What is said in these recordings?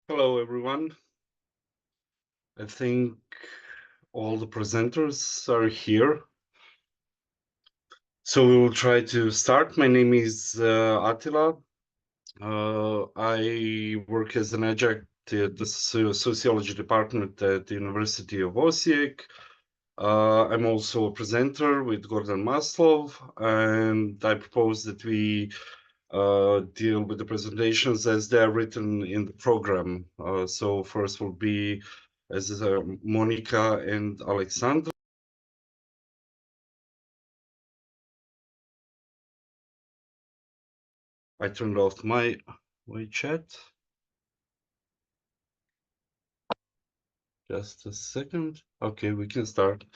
Hello, everyone. I think all the presenters are here. So we will try to start. My name is Attila. I work as an adjunct at the sociology department at the University of Osijek. I'm also a presenter with Gordon Maslov, and I propose that we deal with the presentations as they are written in the program. So first will be as Monica and Alexandra. I turned off my chat. Just a second. Okay, we can start.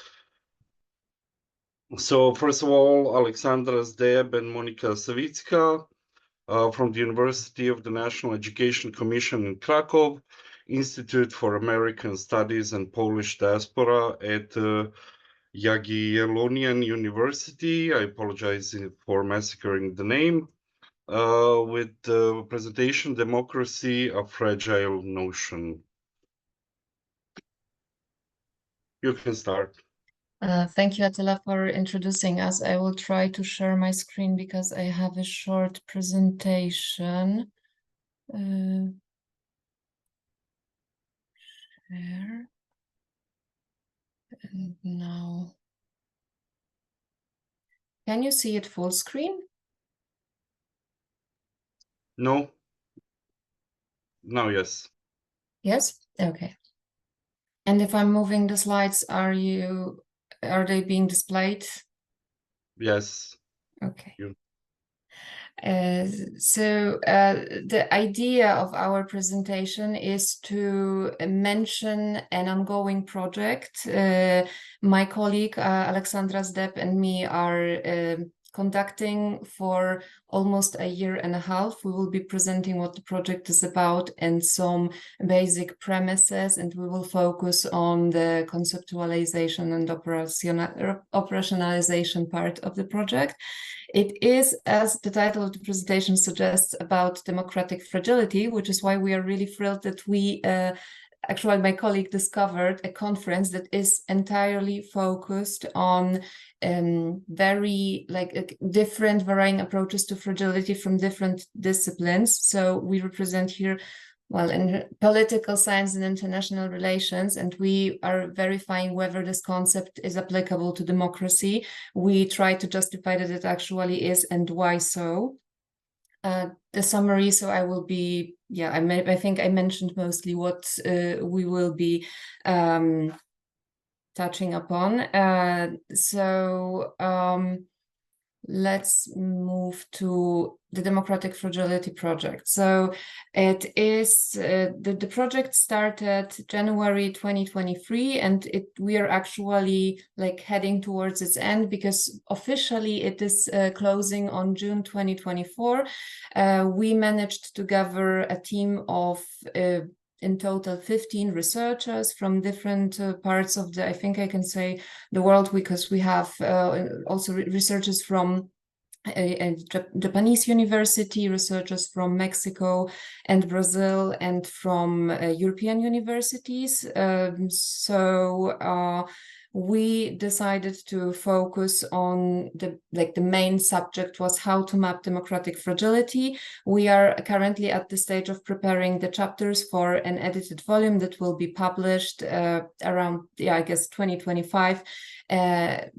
So first of all, Alexandra Zdeb and Monica Savitska from the University of the National Education Commission in Krakow, Institute for American Studies and Polish Diaspora at Jagiellonian University. I apologize for massacring the name. With the presentation, Democracy, a Fragile Notion. You can start. Thank you, Attila, for introducing us. I will try to share my screen because I have a short presentation. Share. And now, can you see it full screen? No. Now, yes. Yes? Okay. And if I'm moving the slides, are they being displayed? Yes. Okay. You. The idea of our presentation is to mention an ongoing project. My colleague Alexandra Zdeb and me are conducting for almost a year and a half. We will be presenting what the project is about and some basic premises, and we will focus on the conceptualization and operationalization part of the project. It is, as the title of the presentation suggests, about democratic fragility, which is why we are really thrilled that we actually, my colleague discovered a conference that is entirely focused on very different varying approaches to fragility from different disciplines. So we represent here, well, in political science and international relations, and we are verifying whether this concept is applicable to democracy. We try to justify that it actually is and why so. The summary, so I will be, I think I mentioned mostly what we will be touching upon. Let's move to the Democratic Fragility Project. So it is, the project started January 2023, and we are actually like heading towards its end because officially it is closing on June 2024. We managed to gather a team of in total 15 researchers from different parts of the, I think I can say, the world, because we have also researchers from a Japanese university, researchers from Mexico and Brazil, and from European universities. We decided to focus on the main subject was how to map democratic fragility. We are currently at the stage of preparing the chapters for an edited volume that will be published around, I guess, 2025. Well,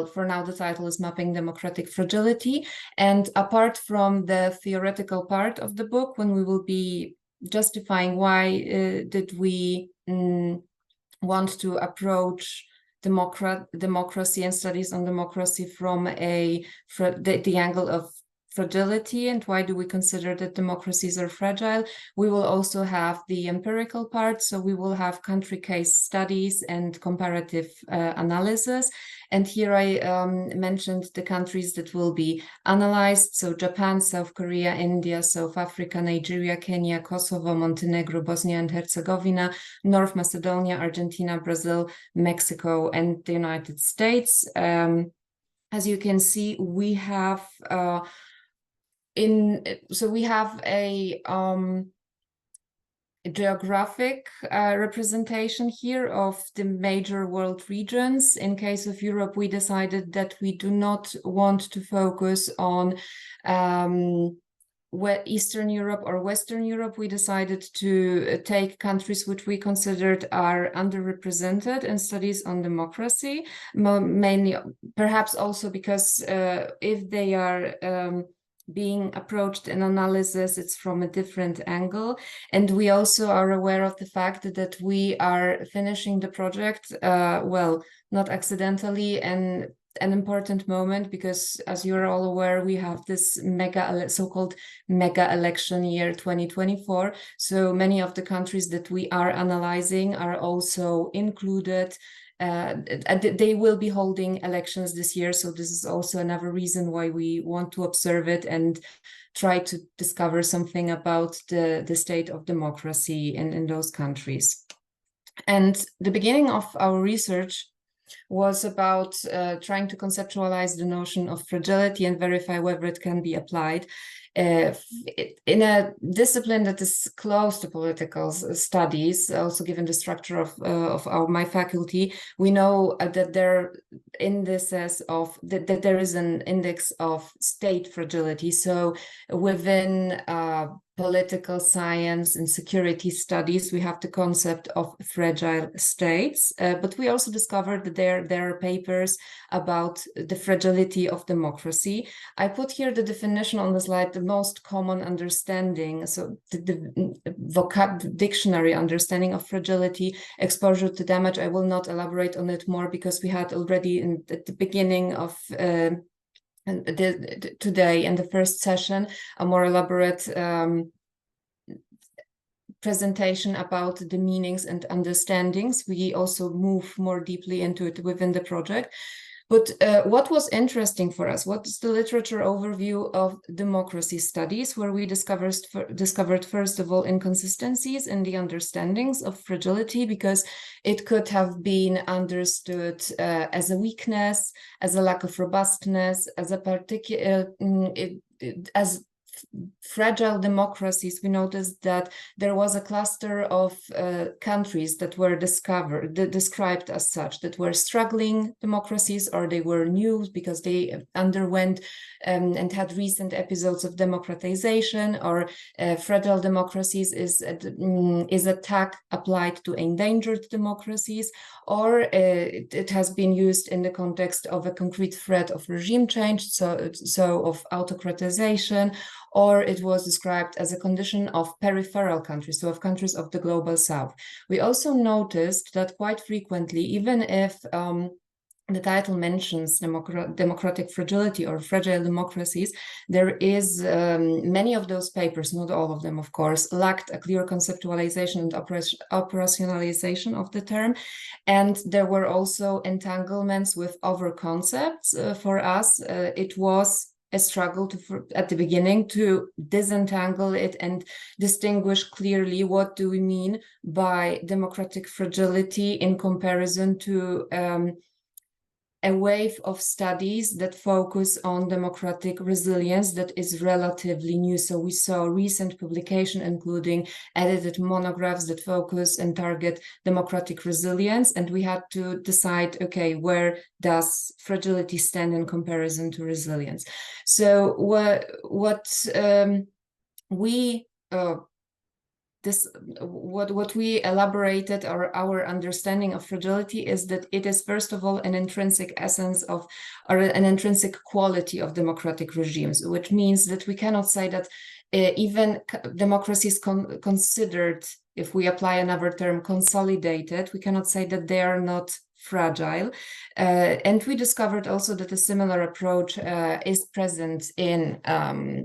for now, the title is Mapping Democratic Fragility. And apart from the theoretical part of the book, when we will be justifying why did we want to approach democracy and studies on democracy from the angle of fragility, and why do we consider that democracies are fragile, we will also have the empirical part. So we will have country case studies and comparative analysis. And here I mentioned the countries that will be analyzed. So Japan, South Korea, India, South Africa, Nigeria, Kenya, Kosovo, Montenegro, Bosnia and Herzegovina, North Macedonia, Argentina, Brazil, Mexico, and the United States. As you can see, we have we have a geographic representation here of the major world regions. In case of Europe, we decided that we do not want to focus on Eastern Europe or Western Europe. We decided to take countries which we considered are underrepresented in studies on democracy, mainly perhaps also because if they are being approached in analysis, it's from a different angle. And we also are aware of the fact that we are finishing the project, well, not accidentally, and an important moment, because as you're all aware, we have this so-called mega election year 2024. So many of the countries that we are analyzing are also included. They will be holding elections this year, so this is also another reason why we want to observe it and try to discover something about the state of democracy in those countries. And the beginning of our research was about trying to conceptualize the notion of fragility and verify whether it can be applied in a discipline that is close to political studies. Also, given the structure of my faculty, we know that there that there is an index of state fragility. So within political science and security studies, we have the concept of fragile states, but we also discovered that there are papers about the fragility of democracy. I put here the definition on the slide, the most common understanding, so the vocab dictionary understanding of fragility, exposure to damage. I will not elaborate on it more because we had already at the beginning of today in the first session a more elaborate presentation about the meanings and understandings. We also move more deeply into it within the project. But what was interesting for us, what is the literature overview of democracy studies, where we discovered first of all inconsistencies in the understandings of fragility, because it could have been understood as a weakness, as a lack of robustness, as a particular as fragile democracies. We noticed that there was a cluster of countries that were described as such, that were struggling democracies, or they were new because they underwent and had recent episodes of democratization, or fragile democracies is a tag applied to endangered democracies, or it has been used in the context of a concrete threat of regime change, so of autocratization, or it was described as a condition of peripheral countries, so of countries of the global south. We also noticed that quite frequently, even if the title mentions democratic fragility or fragile democracies, there is many of those papers, not all of them, of course, lacked a clear conceptualization and operationalization of the term. And there were also entanglements with other concepts. For us, it was a struggle at the beginning to disentangle it and distinguish clearly what do we mean by democratic fragility in comparison to a wave of studies that focus on democratic resilience that is relatively new. So we saw recent publication, including edited monographs that focus and target democratic resilience. And we had to decide, okay, where does fragility stand in comparison to resilience? So what we elaborated, or our understanding of fragility, is that it is first of all an intrinsic essence of, or an intrinsic quality of democratic regimes, which means that we cannot say that even democracies considered, if we apply another term, consolidated, we cannot say that they are not fragile. And we discovered also that a similar approach is present in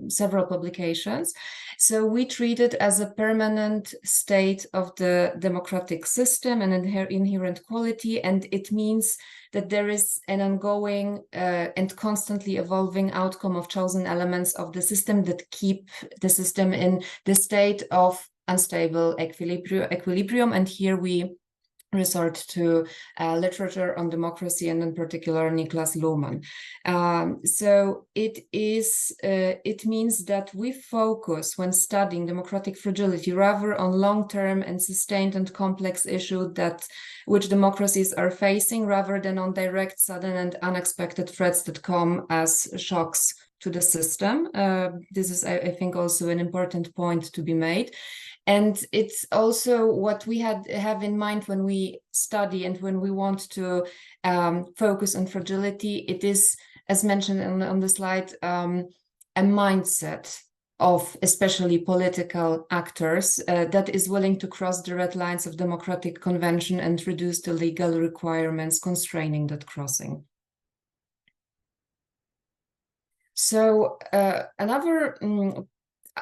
several publications. So we treat it as a permanent state of the democratic system, an inherent quality, and it means that there is an ongoing and constantly evolving outcome of chosen elements of the system that keep the system in the state of unstable equilibrium. And here we resort to literature on democracy, and in particular Niklas Luhmann. So it means that we focus when studying democratic fragility rather on long-term and sustained and complex issues which democracies are facing, rather than on direct, sudden and unexpected threats that come as shocks to the system. This is, I think, also an important point to be made. And it's also what we have in mind when we study and when we want to focus on fragility. It is, as mentioned on the slide, a mindset of especially political actors that is willing to cross the red lines of democratic convention and reduce the legal requirements constraining that crossing. So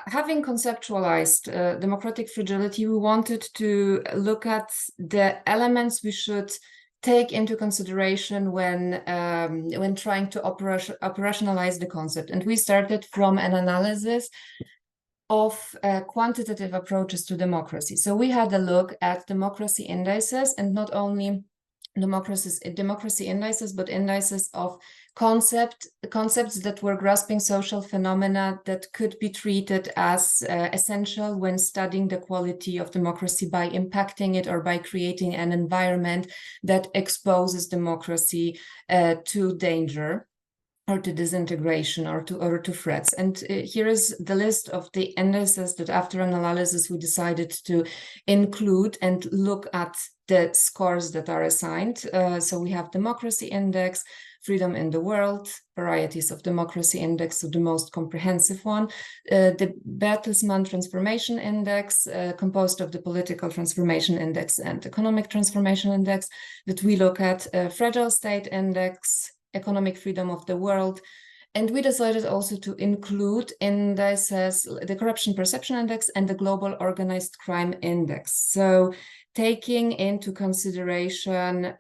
having conceptualized democratic fragility, we wanted to look at the elements we should take into consideration when trying to operationalize the concept. And we started from an analysis of quantitative approaches to democracy. So we had a look at democracy indices, and not only democracy indices, but indices of concepts that were grasping social phenomena that could be treated as essential when studying the quality of democracy by impacting it or by creating an environment that exposes democracy to danger or to disintegration or to threats. And here is the list of the indices that after an analysis we decided to include and look at the scores that are assigned. So we have democracy index, freedom in the world, varieties of democracy index, so the most comprehensive one, the Bertelsmann transformation index, composed of the political transformation index and economic transformation index, that we look at, fragile state index, economic freedom of the world. And we decided also to include indices, the corruption perception index and the global organized crime index. So taking into consideration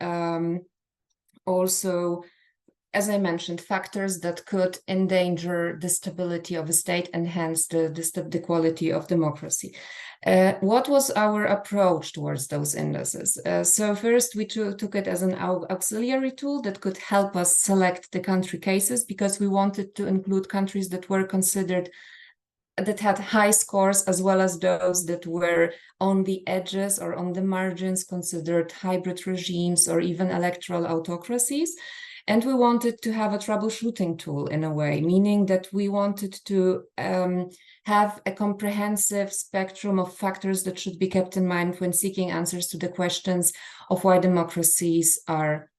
also, as I mentioned, factors that could endanger the stability of a state and hence the quality of democracy. What was our approach towards those indices? So first, we took it as an auxiliary tool that could help us select the country cases, because we wanted to include countries that were considered that had high scores, as well as those that were on the edges or on the margins, considered hybrid regimes or even electoral autocracies. And we wanted to have a troubleshooting tool in a way, meaning that we wanted to have a comprehensive spectrum of factors that should be kept in mind when seeking answers to the questions of why democracies are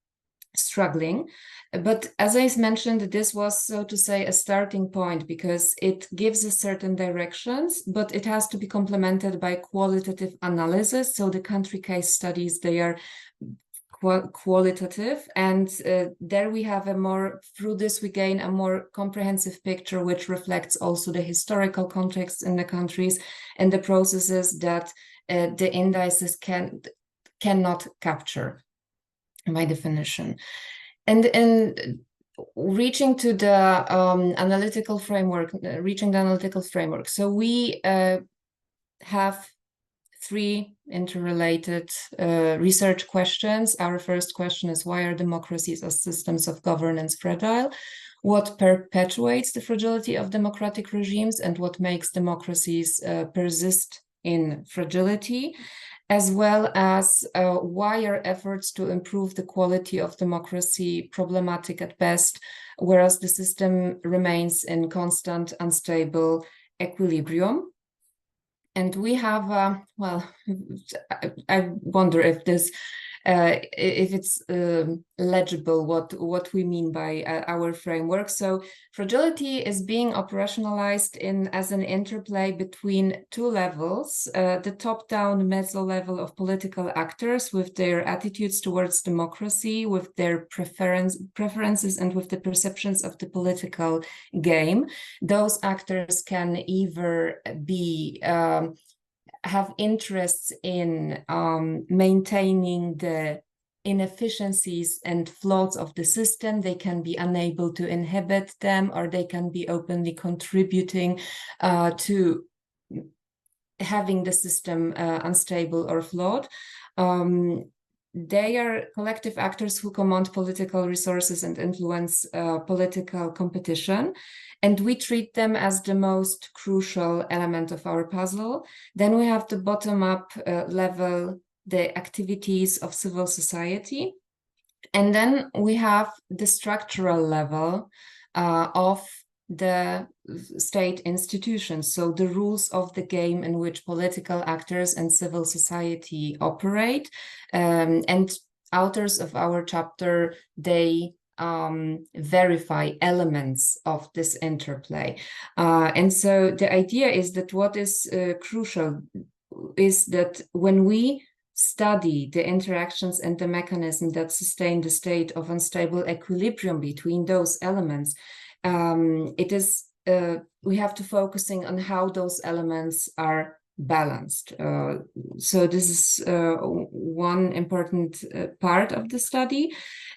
struggling. But as I mentioned, this was, so to say, a starting point, because it gives us certain directions, but it has to be complemented by qualitative analysis. So the country case studies, they are qualitative, and there we have through this we gain a more comprehensive picture, which reflects also the historical context in the countries and the processes that the indices cannot capture by definition. And reaching the analytical framework. So we have three interrelated research questions. Our first question is, why are democracies as systems of governance fragile? What perpetuates the fragility of democratic regimes, and what makes democracies persist in fragility? As well as why are efforts to improve the quality of democracy problematic at best, whereas the system remains in constant, unstable equilibrium? And we have, well, I wonder if this, if it's legible what we mean by our framework. So fragility is being operationalized as an interplay between two levels, the top-down meso level of political actors with their attitudes towards democracy, with their preferences and with the perceptions of the political game. Those actors can either be have interests in maintaining the inefficiencies and flaws of the system. They can be unable to inhibit them, or they can be openly contributing to having the system unstable or flawed. they are collective actors who command political resources and influence political competition, and we treat them as the most crucial element of our puzzle. Then we have the bottom-up level, the activities of civil society, and then we have the structural level of the state institutions, so the rules of the game in which political actors and civil society operate. And authors of our chapter, they verify elements of this interplay. And so the idea is that what is crucial is that when we study the interactions and the mechanism that sustain the state of unstable equilibrium between those elements, it is we have to focusing on how those elements are balanced. So this is one important part of the study.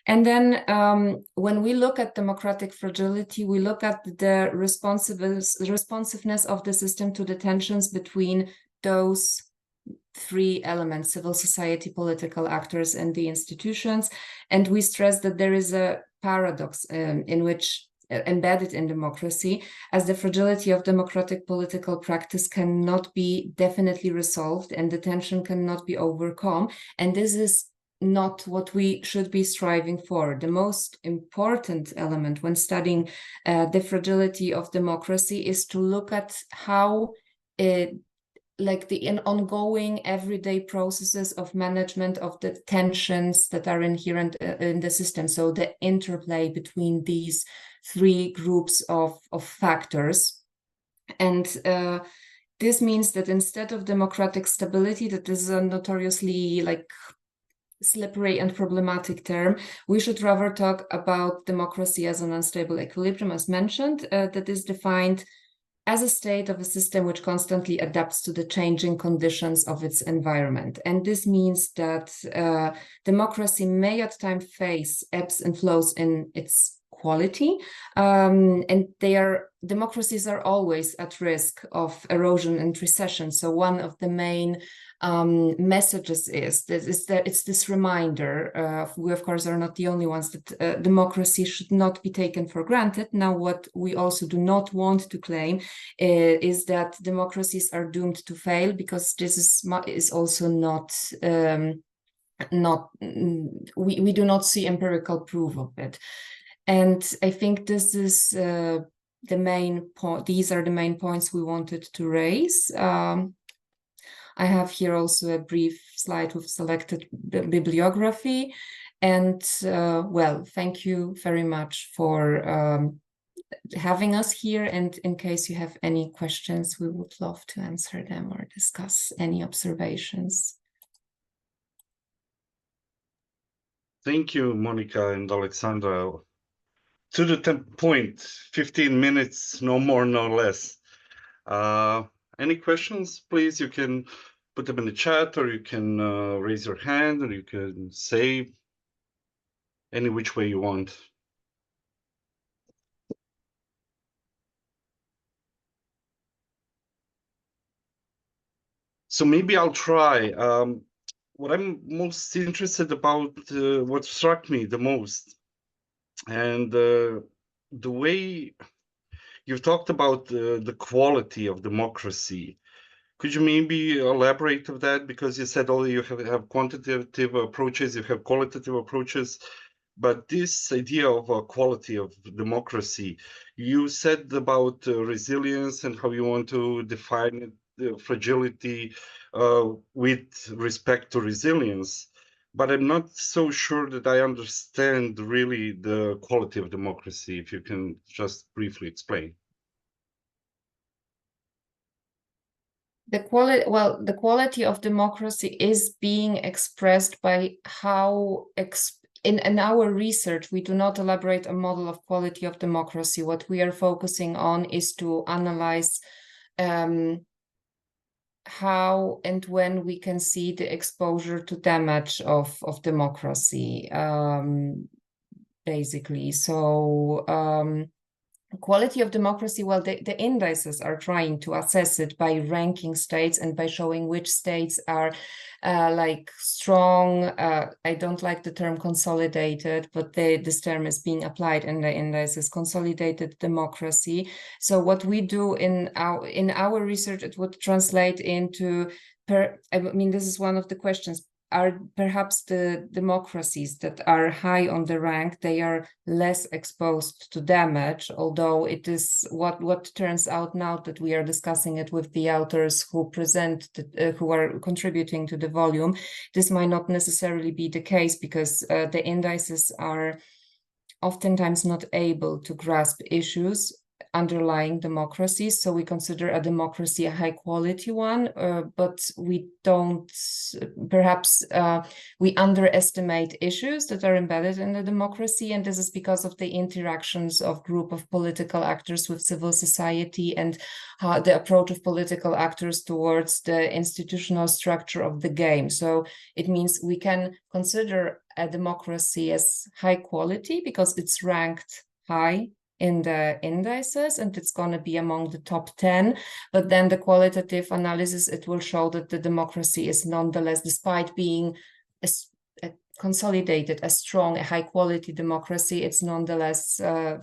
And then when we look at democratic fragility, we look at the responsiveness of the system to the tensions between those three elements: civil society, political actors, and the institutions. And we stress that there is a paradox in which embedded in democracy, as the fragility of democratic political practice cannot be definitely resolved and the tension cannot be overcome. And this is not what we should be striving for. The most important element when studying the fragility of democracy is to look at how like the ongoing everyday processes of management of the tensions that are inherent in the system. So the interplay between these three groups of factors. And this means that instead of democratic stability, that is a notoriously like slippery and problematic term, we should rather talk about democracy as an unstable equilibrium, as mentioned, that is defined as a state of a system which constantly adapts to the changing conditions of its environment. And this means that democracy may at times face ebbs and flows in its quality, and democracies are always at risk of erosion and recession. So one of the main messages is that it's this reminder. We of course are not the only ones that democracy should not be taken for granted. Now, what we also do not want to claim is that democracies are doomed to fail, because this is also not we do not see empirical proof of it. And I think this is the main point. These are the main points we wanted to raise. I have here also a brief slide with selected bibliography. And well, thank you very much for having us here. And in case you have any questions, we would love to answer them or discuss any observations. Thank you, Monica and Alexandra. To the point, 15 minutes, no more, no less. Any questions, please? You can put them in the chat, or you can raise your hand, or you can say any which way you want. So maybe I'll try. What I'm most interested about, what struck me the most, and the way you've talked about the quality of democracy. Could you maybe elaborate on that? Because you said you have quantitative approaches, you have qualitative approaches, but this idea of quality of democracy, you said about resilience and how you want to define it, the fragility with respect to resilience. But I'm not so sure that I understand really the quality of democracy, if you can just briefly explain. The quality of democracy is being expressed by how in our research, we do not elaborate a model of quality of democracy. What we are focusing on is to analyze how and when we can see the exposure to damage of democracy, basically. So quality of democracy, well, the indices are trying to assess it by ranking states and by showing which states are like strong. I don't like the term consolidated, but this term is being applied in the indices, consolidated democracy. So what we do in our research, it would translate into I mean, this is one of the questions. Are perhaps the democracies that are high on the rank, they are less exposed to damage, although it is what turns out now that we are discussing it with the authors who present, who are contributing to the volume, this might not necessarily be the case, because the indices are oftentimes not able to grasp issues underlying democracies. So we consider a democracy a high quality one, but we don't, perhaps we underestimate issues that are embedded in the democracy. And this is because of the interactions of group of political actors with civil society, and the approach of political actors towards the institutional structure of the game. So it means we can consider a democracy as high quality because it's ranked high in the indices and it's going to be among the top 10, but then the qualitative analysis, it will show that the democracy is nonetheless, despite being a consolidated, a strong, a high quality democracy, it's nonetheless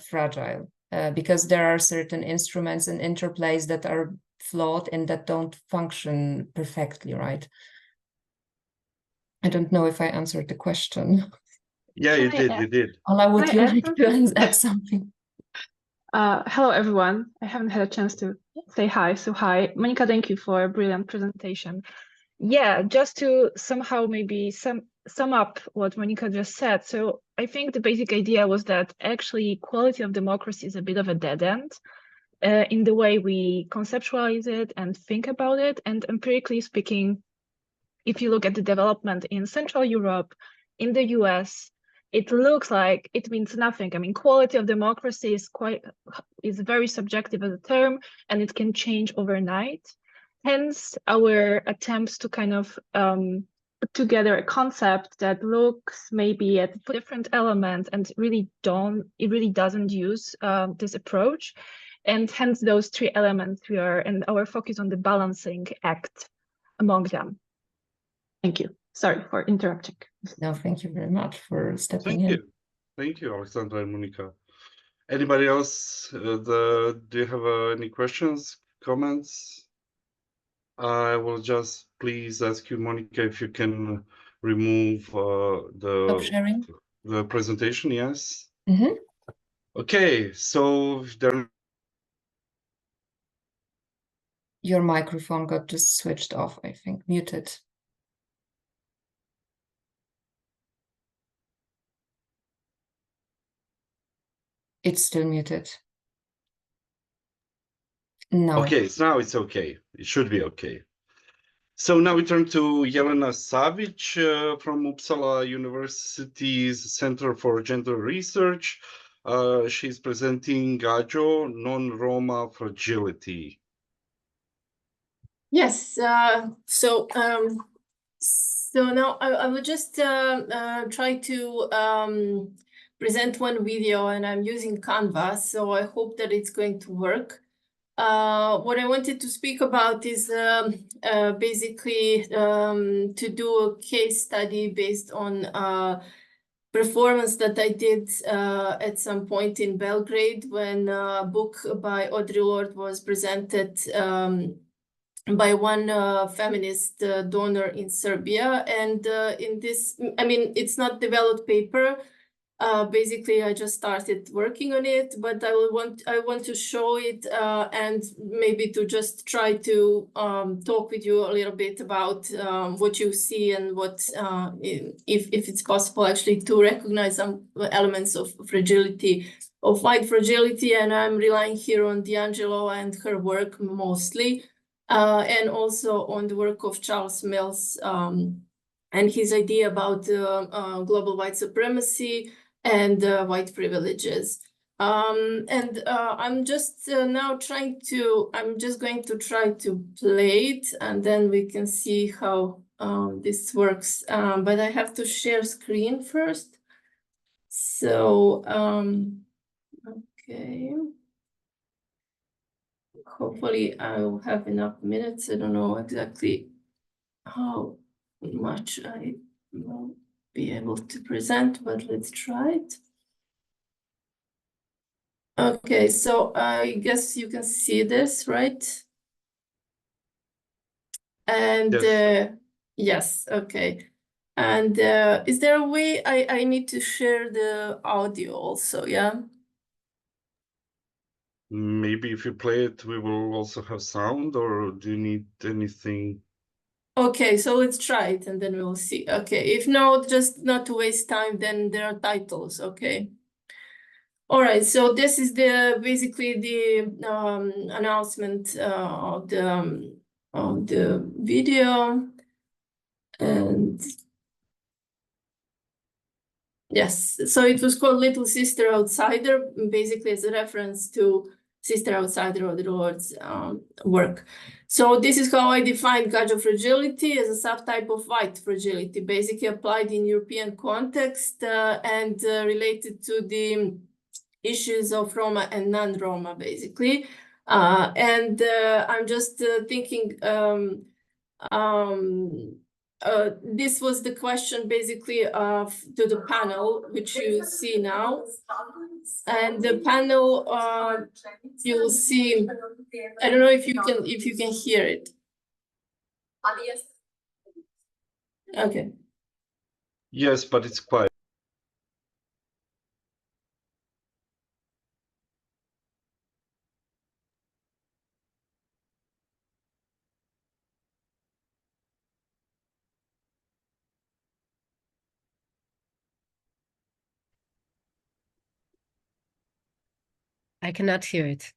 fragile, because there are certain instruments and interplays that are flawed and that don't function perfectly, right? I don't know if I answered the question. Yeah, you did. Ola, would you like to add something? Hello, everyone. I haven't had a chance to say hi. So hi, Monica, thank you for a brilliant presentation. Yeah, just to somehow maybe sum up what Monica just said. So I think the basic idea was that actually quality of democracy is a bit of a dead end in the way we conceptualize it and think about it. And empirically speaking, if you look at the development in Central Europe, in the US, it looks like it means nothing. I mean, quality of democracy is very subjective as a term, and it can change overnight. Hence, our attempts to kind of put together a concept that looks maybe at different elements and it really doesn't use this approach. And hence those three elements and our focus on the balancing act among them. Thank you. Sorry for interrupting. No, thank you very much for stepping in. Thank you, Alexandra and Monica. Anybody else? Do you have any questions, comments? I will just please ask you, Monica, if you can remove Stop sharing. the presentation. Yes. Mm-hmm. Okay, so your microphone got just switched off, I think, muted. It's still muted. No. Okay, so now it's okay. It should be okay. So now we turn to Jelena Savic from Uppsala University's Center for Gender Research. She's presenting GAJO, Non-Roma Fragility. Yes, so now I will just try to present one video, and I'm using Canva, so I hope that it's going to work. What I wanted to speak about is basically to do a case study based on performance that I did at some point in Belgrade when a book by Audre Lorde was presented by one feminist donor in Serbia. And in this, I mean, it's not developed paper. Basically, I just started working on it, but I want to show it and maybe to just try to talk with you a little bit about what you see and what, if it's possible actually to recognize some elements of fragility, of white fragility. And I'm relying here on D'Angelo and her work mostly, and also on the work of Charles Mills and his idea about global white supremacy and white privileges. I'm just now I'm just going to try to play it, and then we can see how this works. But I have to share screen first. So, okay. hopefully I'll have enough minutes. I don't know exactly how much I will be able to present, but let's try it. Okay, so I guess you can see this, right? And yes, okay. And is there a way I need to share the audio also, yeah? Maybe if you play it, we will also have sound, or do you need anything? Okay, so let's try it and then we'll see. Okay, if not, just not to waste time, then there are titles, okay? All right, so this is basically the announcement of the video. And yes, so it was called Little Sister Outsider, basically as a reference to Sister Outsider of the Lord's work. So this is how I define Gajo fragility as a subtype of white fragility, basically applied in European context and related to the issues of Roma and non-Roma, basically. I'm just thinking, this was the question basically to the panel, which you see now. And the panel, you'll see, I don't know if you can hear it. Okay. Yes, but it's quiet. I cannot hear it.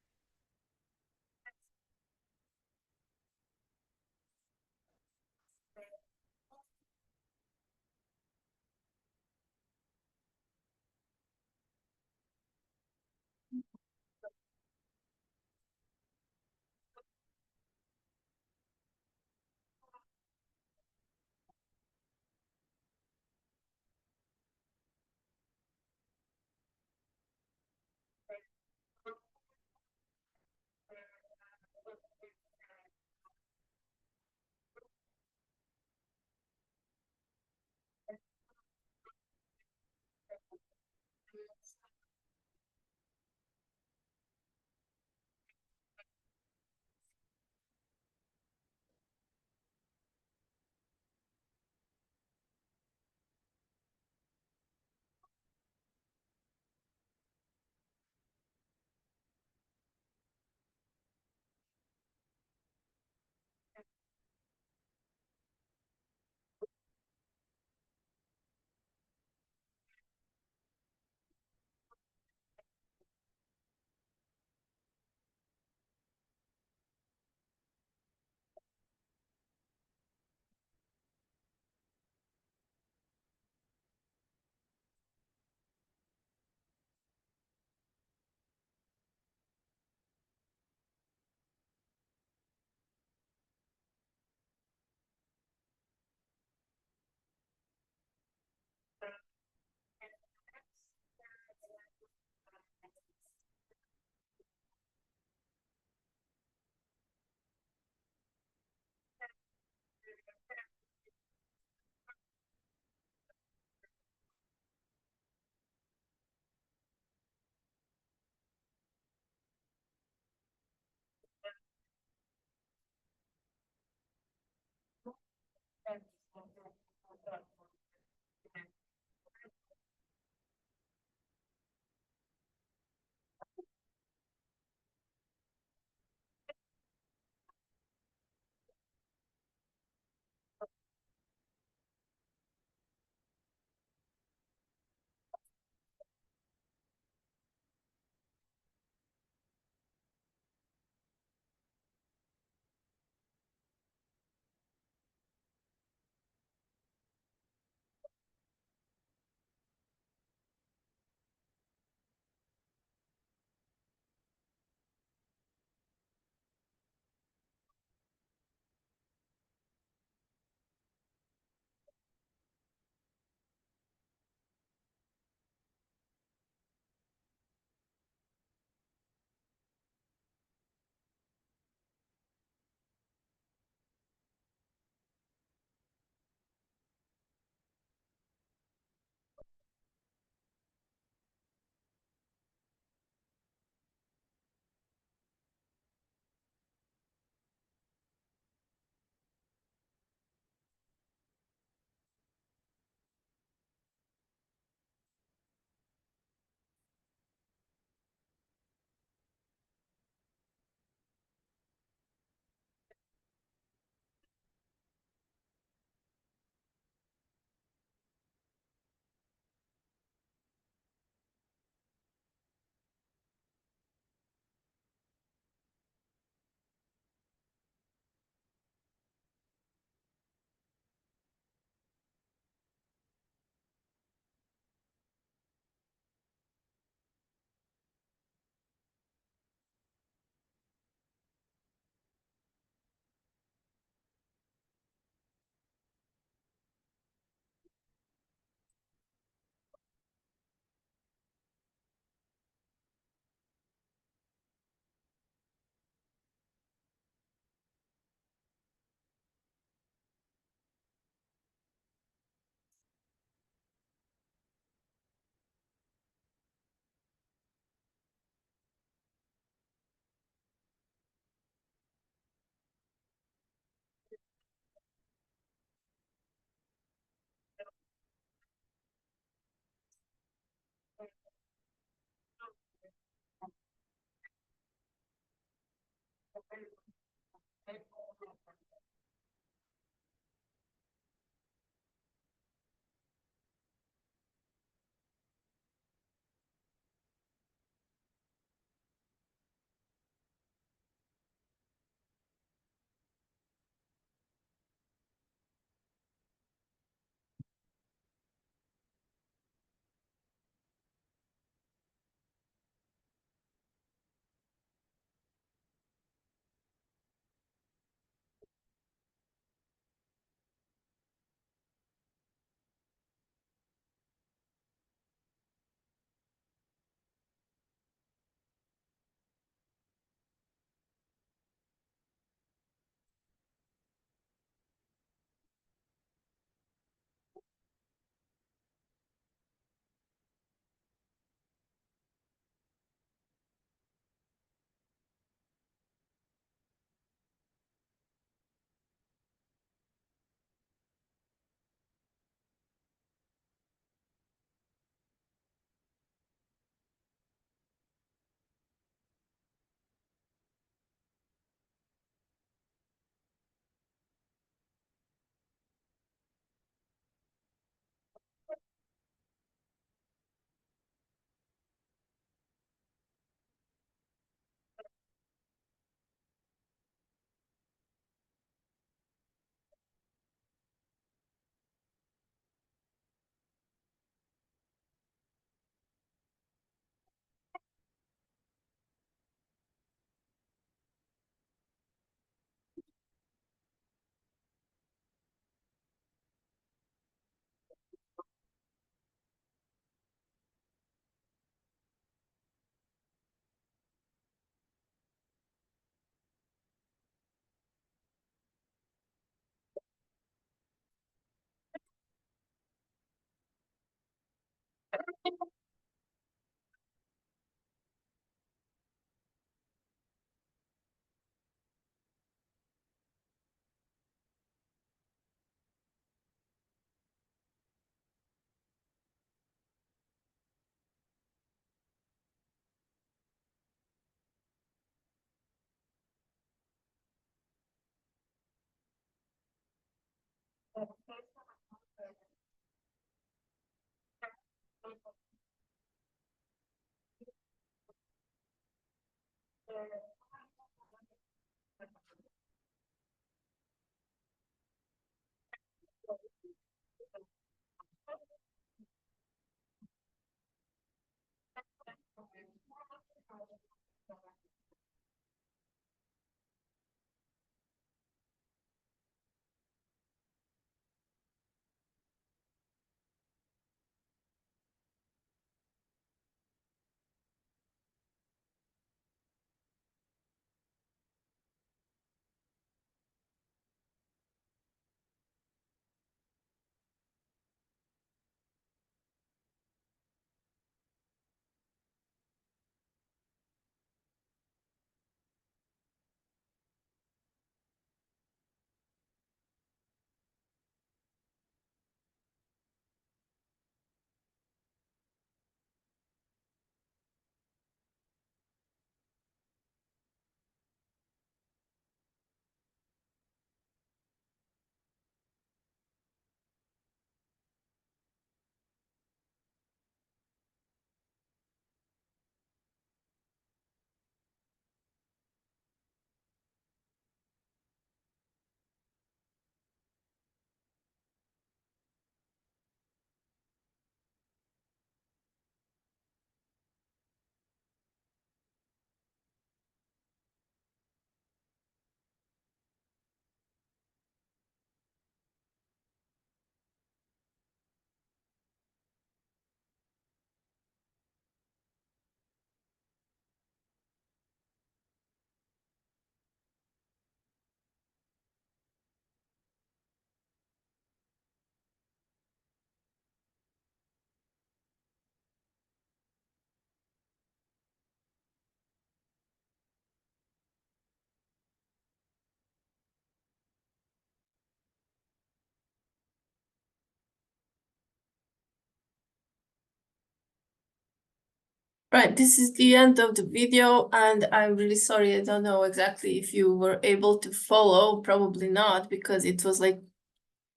Right, this is the end of the video, and I'm really sorry. I don't know exactly if you were able to follow. Probably not, because it was like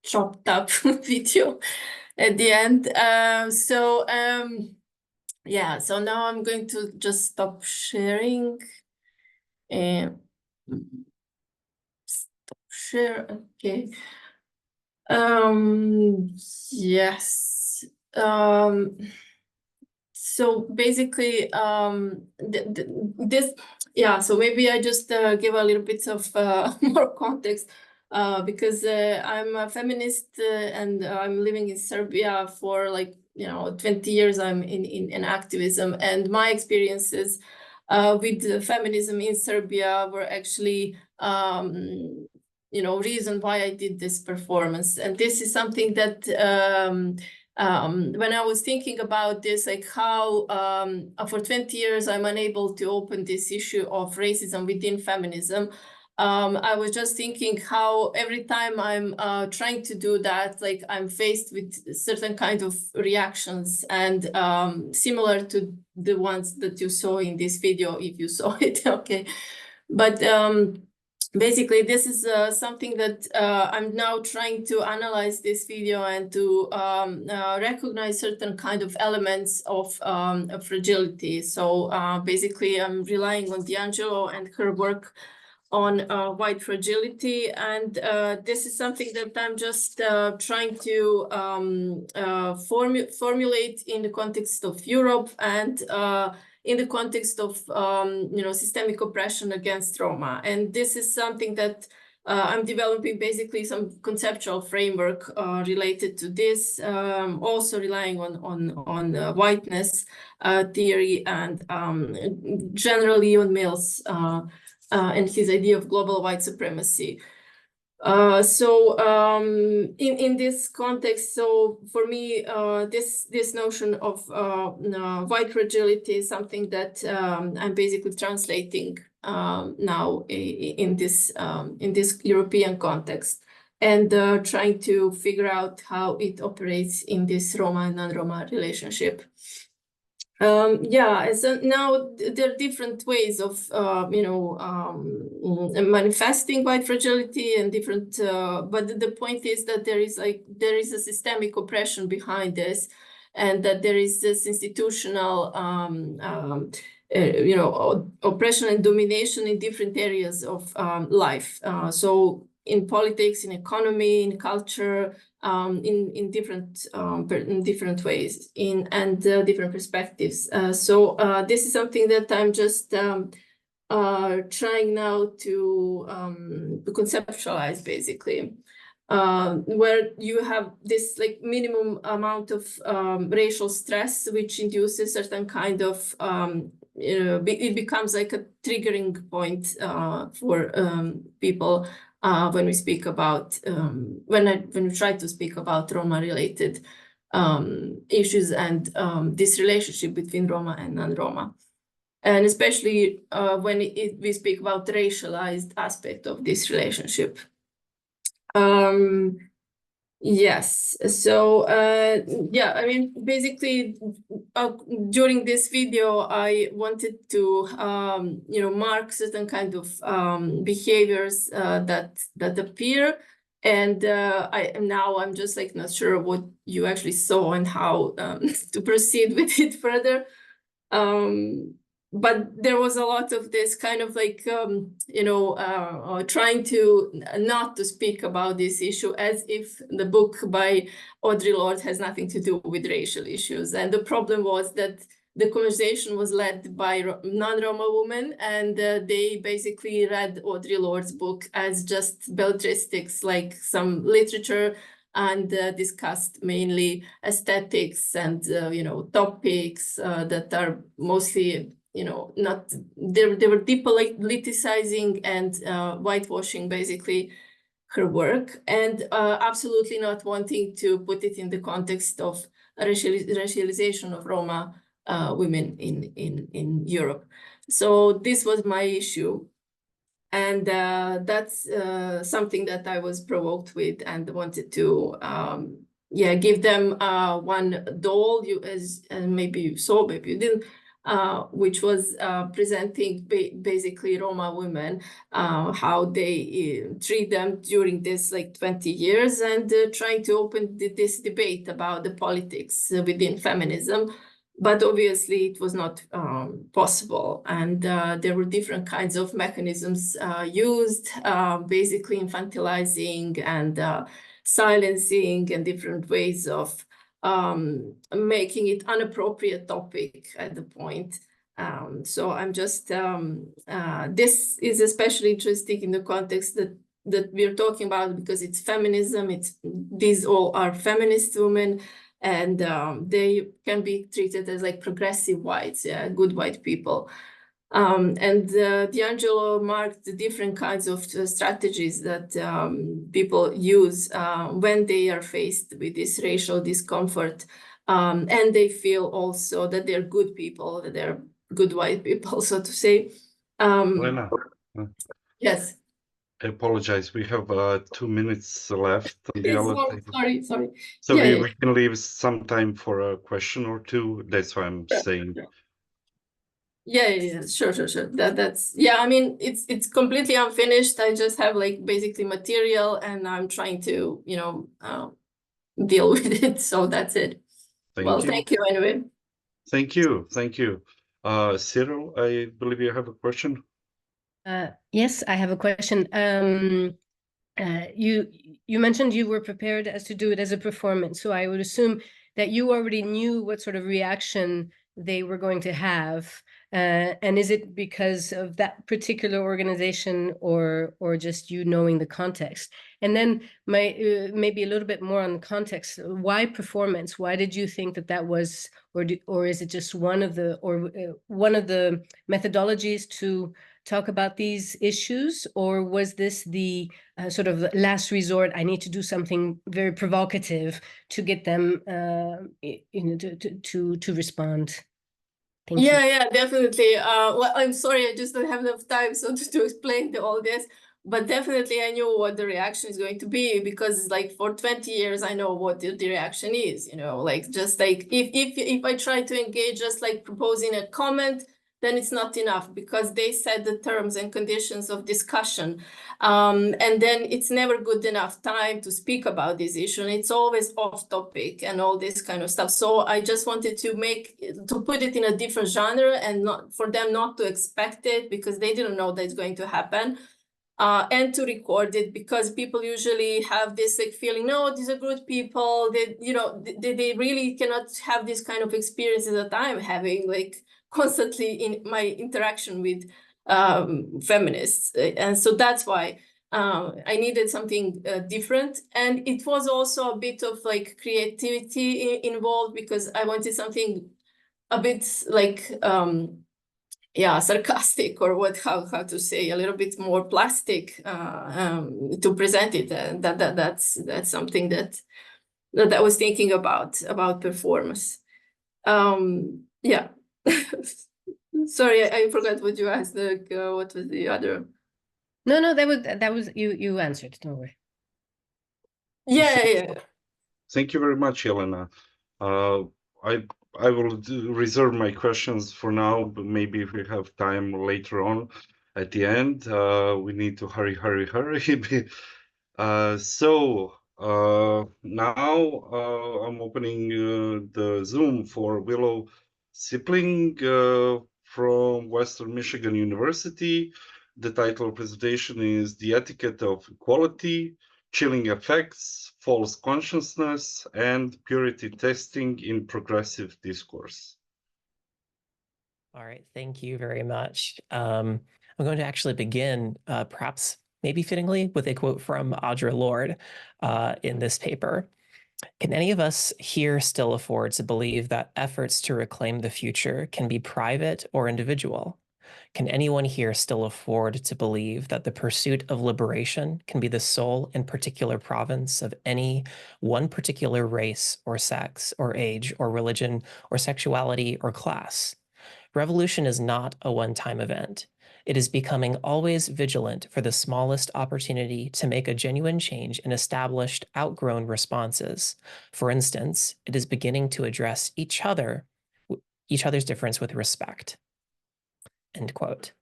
chopped up video at the end. Yeah, so now I'm going to just stop sharing. Stop share, okay. Yes. So basically, so maybe I just give a little bit of more context, because I'm a feminist and I'm living in Serbia for 20 years. I'm in activism, and my experiences with feminism in Serbia were actually reason why I did this performance. And this is something that when I was thinking about this, like how for 20 years I'm unable to open this issue of racism within feminism, I was just thinking how every time I'm trying to do that, like I'm faced with certain kind of reactions, and similar to the ones that you saw in this video, if you saw it, okay. But basically, this is something that I'm now trying to analyze this video and to recognize certain kind of elements of fragility. So basically, I'm relying on D'Angelo and her work on white fragility. And this is something that I'm just trying to formulate in the context of Europe and in the context of systemic oppression against Roma. And this is something that I'm developing basically some conceptual framework related to this, also relying on whiteness theory and generally on Mill's and his idea of global white supremacy. In this context, so for me, this notion of white fragility is something that I'm basically translating now in this European context, and trying to figure out how it operates in this Roma and non-Roma relationship. Yeah, so now there are different ways of, manifesting white fragility and different, but the point is that there is a systemic oppression behind this, and that there is this institutional, oppression and domination in different areas of life. So in politics, in economy, in culture, in different ways, and different perspectives. This is something that I'm just trying now to conceptualize, basically, where you have this like minimum amount of racial stress, which induces certain kind of it becomes like a triggering point for people. When we speak about when we try to speak about Roma-related issues and this relationship between Roma and non-Roma, and especially when we speak about the racialized aspect of this relationship. Yes, so yeah, I mean, basically, during this video, I wanted to mark certain kind of behaviors that appear, and I'm just like not sure what you actually saw and how to proceed with it further. But there was a lot of this kind of like, trying to not to speak about this issue as if the book by Audre Lorde has nothing to do with racial issues. And the problem was that the conversation was led by non-Roma women, and they basically read Audre Lorde's book as just belletristics, like some literature, and discussed mainly aesthetics and, topics that are mostly, not, they were depoliticizing and whitewashing basically her work, and absolutely not wanting to put it in the context of racialization of Roma women in Europe. So this was my issue. And that's something that I was provoked with and wanted to give them one doll, maybe you saw, maybe you didn't, which was presenting basically Roma women, how they treat them during this like 20 years, and trying to open this debate about the politics within feminism. But obviously it was not possible, and there were different kinds of mechanisms used, basically infantilizing and silencing, and different ways of making it inappropriate topic at the point. So I'm just, this is especially interesting in the context that we're talking about, because it's feminism, these all are feminist women, and they can be treated as like progressive whites, good white people. And D'Angelo marked the different kinds of strategies that people use when they are faced with this racial discomfort, and they feel also that they're good people, that they're good white people, so to say. Lena, Yes. I apologize. We have 2 minutes left on the other table. Sorry. So we can leave some time for a question or two. That's why I'm saying. Yeah, sure. That's I mean, it's completely unfinished. I just have like basically material, and I'm trying to deal with it. So that's it. Thank you anyway. Thank you. Cyril, I believe you have a question. Yes, I have a question. You mentioned you were prepared as to do it as a performance, so I would assume that you already knew what sort of reaction they were going to have. And is it because of that particular organization, or just you knowing the context? And then maybe a little bit more on the context. Why performance? Why did you think that was, or is it just one of the methodologies to talk about these issues, or was this the sort of last resort? I need to do something very provocative to get them, to respond. Thank you. Yeah, definitely. Well, I'm sorry, I just don't have enough time to explain all this. But definitely, I knew what the reaction is going to be, because like for 20 years, I know what the reaction is. Like just like if I try to engage just like proposing a comment, then it's not enough, because they set the terms and conditions of discussion. And then it's never good enough time to speak about this issue. And it's always off topic and all this kind of stuff. So I just wanted to put it in a different genre, and not for them not to expect it, because they didn't know that it's going to happen. And to record it, because people usually have this like feeling, no, these are good people. They really cannot have this kind of experiences that I'm having, like constantly in my interaction with feminists. And so that's why I needed something different. And it was also a bit of like creativity involved, because I wanted something a bit like sarcastic, or how to say, a little bit more plastic to present it. And that's something that I was thinking about performance. Yeah. Sorry, I forgot what you asked. What was the other? No, that was you answered. Don't worry. Yeah. Thank you very much, Elena. I will reserve my questions for now, but maybe if we have time later on at the end, we need to hurry. So now I'm opening the Zoom for Willow Sipling from Western Michigan University. The title of presentation is The Etiquette of Equality, Chilling Effects, False Consciousness, and Purity Testing in Progressive Discourse. All right, thank you very much. I'm going to actually begin, perhaps maybe fittingly, with a quote from Audre Lorde in this paper. Can any of us here still afford to believe that efforts to reclaim the future can be private or individual? Can anyone here still afford to believe that the pursuit of liberation can be the sole and particular province of any one particular race or sex or age or religion or sexuality or class? Revolution is not a one-time event. It is becoming always vigilant for the smallest opportunity to make a genuine change in established, outgrown responses. For instance, it is beginning to address each other's difference with respect. End quote.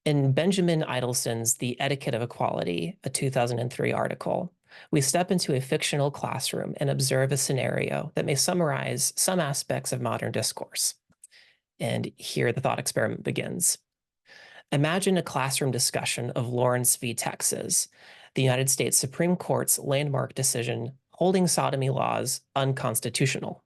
In Benjamin Idelson's The Etiquette of Equality, a 2003 article, we step into a fictional classroom and observe a scenario that may summarize some aspects of modern discourse. And here the thought experiment begins. Imagine a classroom discussion of Lawrence v. Texas, the United States Supreme Court's landmark decision holding sodomy laws unconstitutional.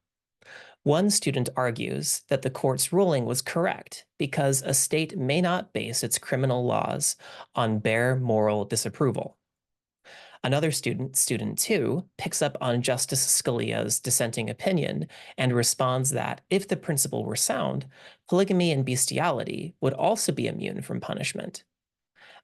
One student argues that the court's ruling was correct because a state may not base its criminal laws on bare moral disapproval. Another student 2, picks up on Justice Scalia's dissenting opinion and responds that if the principle were sound, polygamy and bestiality would also be immune from punishment.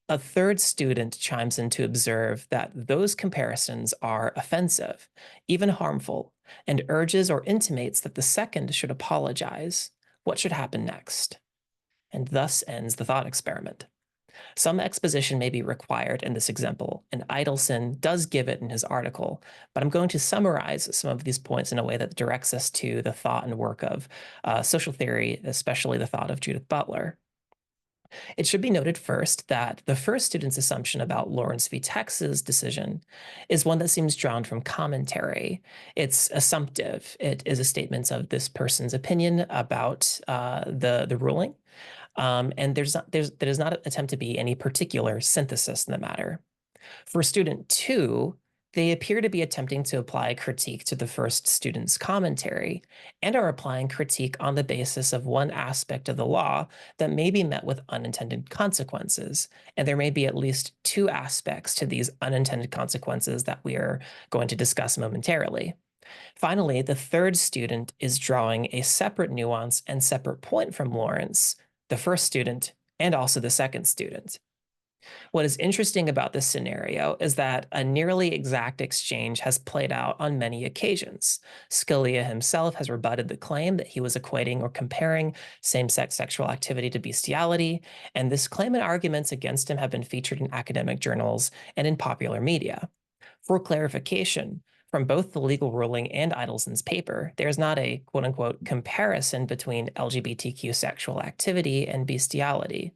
A third student chimes in to observe that those comparisons are offensive, even harmful, and urges or intimates that the second should apologize. What should happen next? And thus ends the thought experiment. Some exposition may be required in this example, and Idelson does give it in his article, but I'm going to summarize some of these points in a way that directs us to the thought and work of social theory, especially the thought of Judith Butler. It should be noted first that the first student's assumption about Lawrence v. Texas' decision is one that seems drawn from commentary. It's assumptive. It is a statement of this person's opinion about the ruling. And there does not attempt to be any particular synthesis in the matter. For student 2, they appear to be attempting to apply critique to the first student's commentary and are applying critique on the basis of one aspect of the law that may be met with unintended consequences. And there may be at least 2 aspects to these unintended consequences that we are going to discuss momentarily. Finally, the third student is drawing a separate nuance and separate point from Lawrence, the first student, and also the second student. What is interesting about this scenario is that a nearly exact exchange has played out on many occasions. Scalia himself has rebutted the claim that he was equating or comparing same-sex sexual activity to bestiality, and this claim and arguments against him have been featured in academic journals and in popular media. For clarification, from both the legal ruling and Idelson's paper, there is not a quote-unquote comparison between LGBTQ sexual activity and bestiality.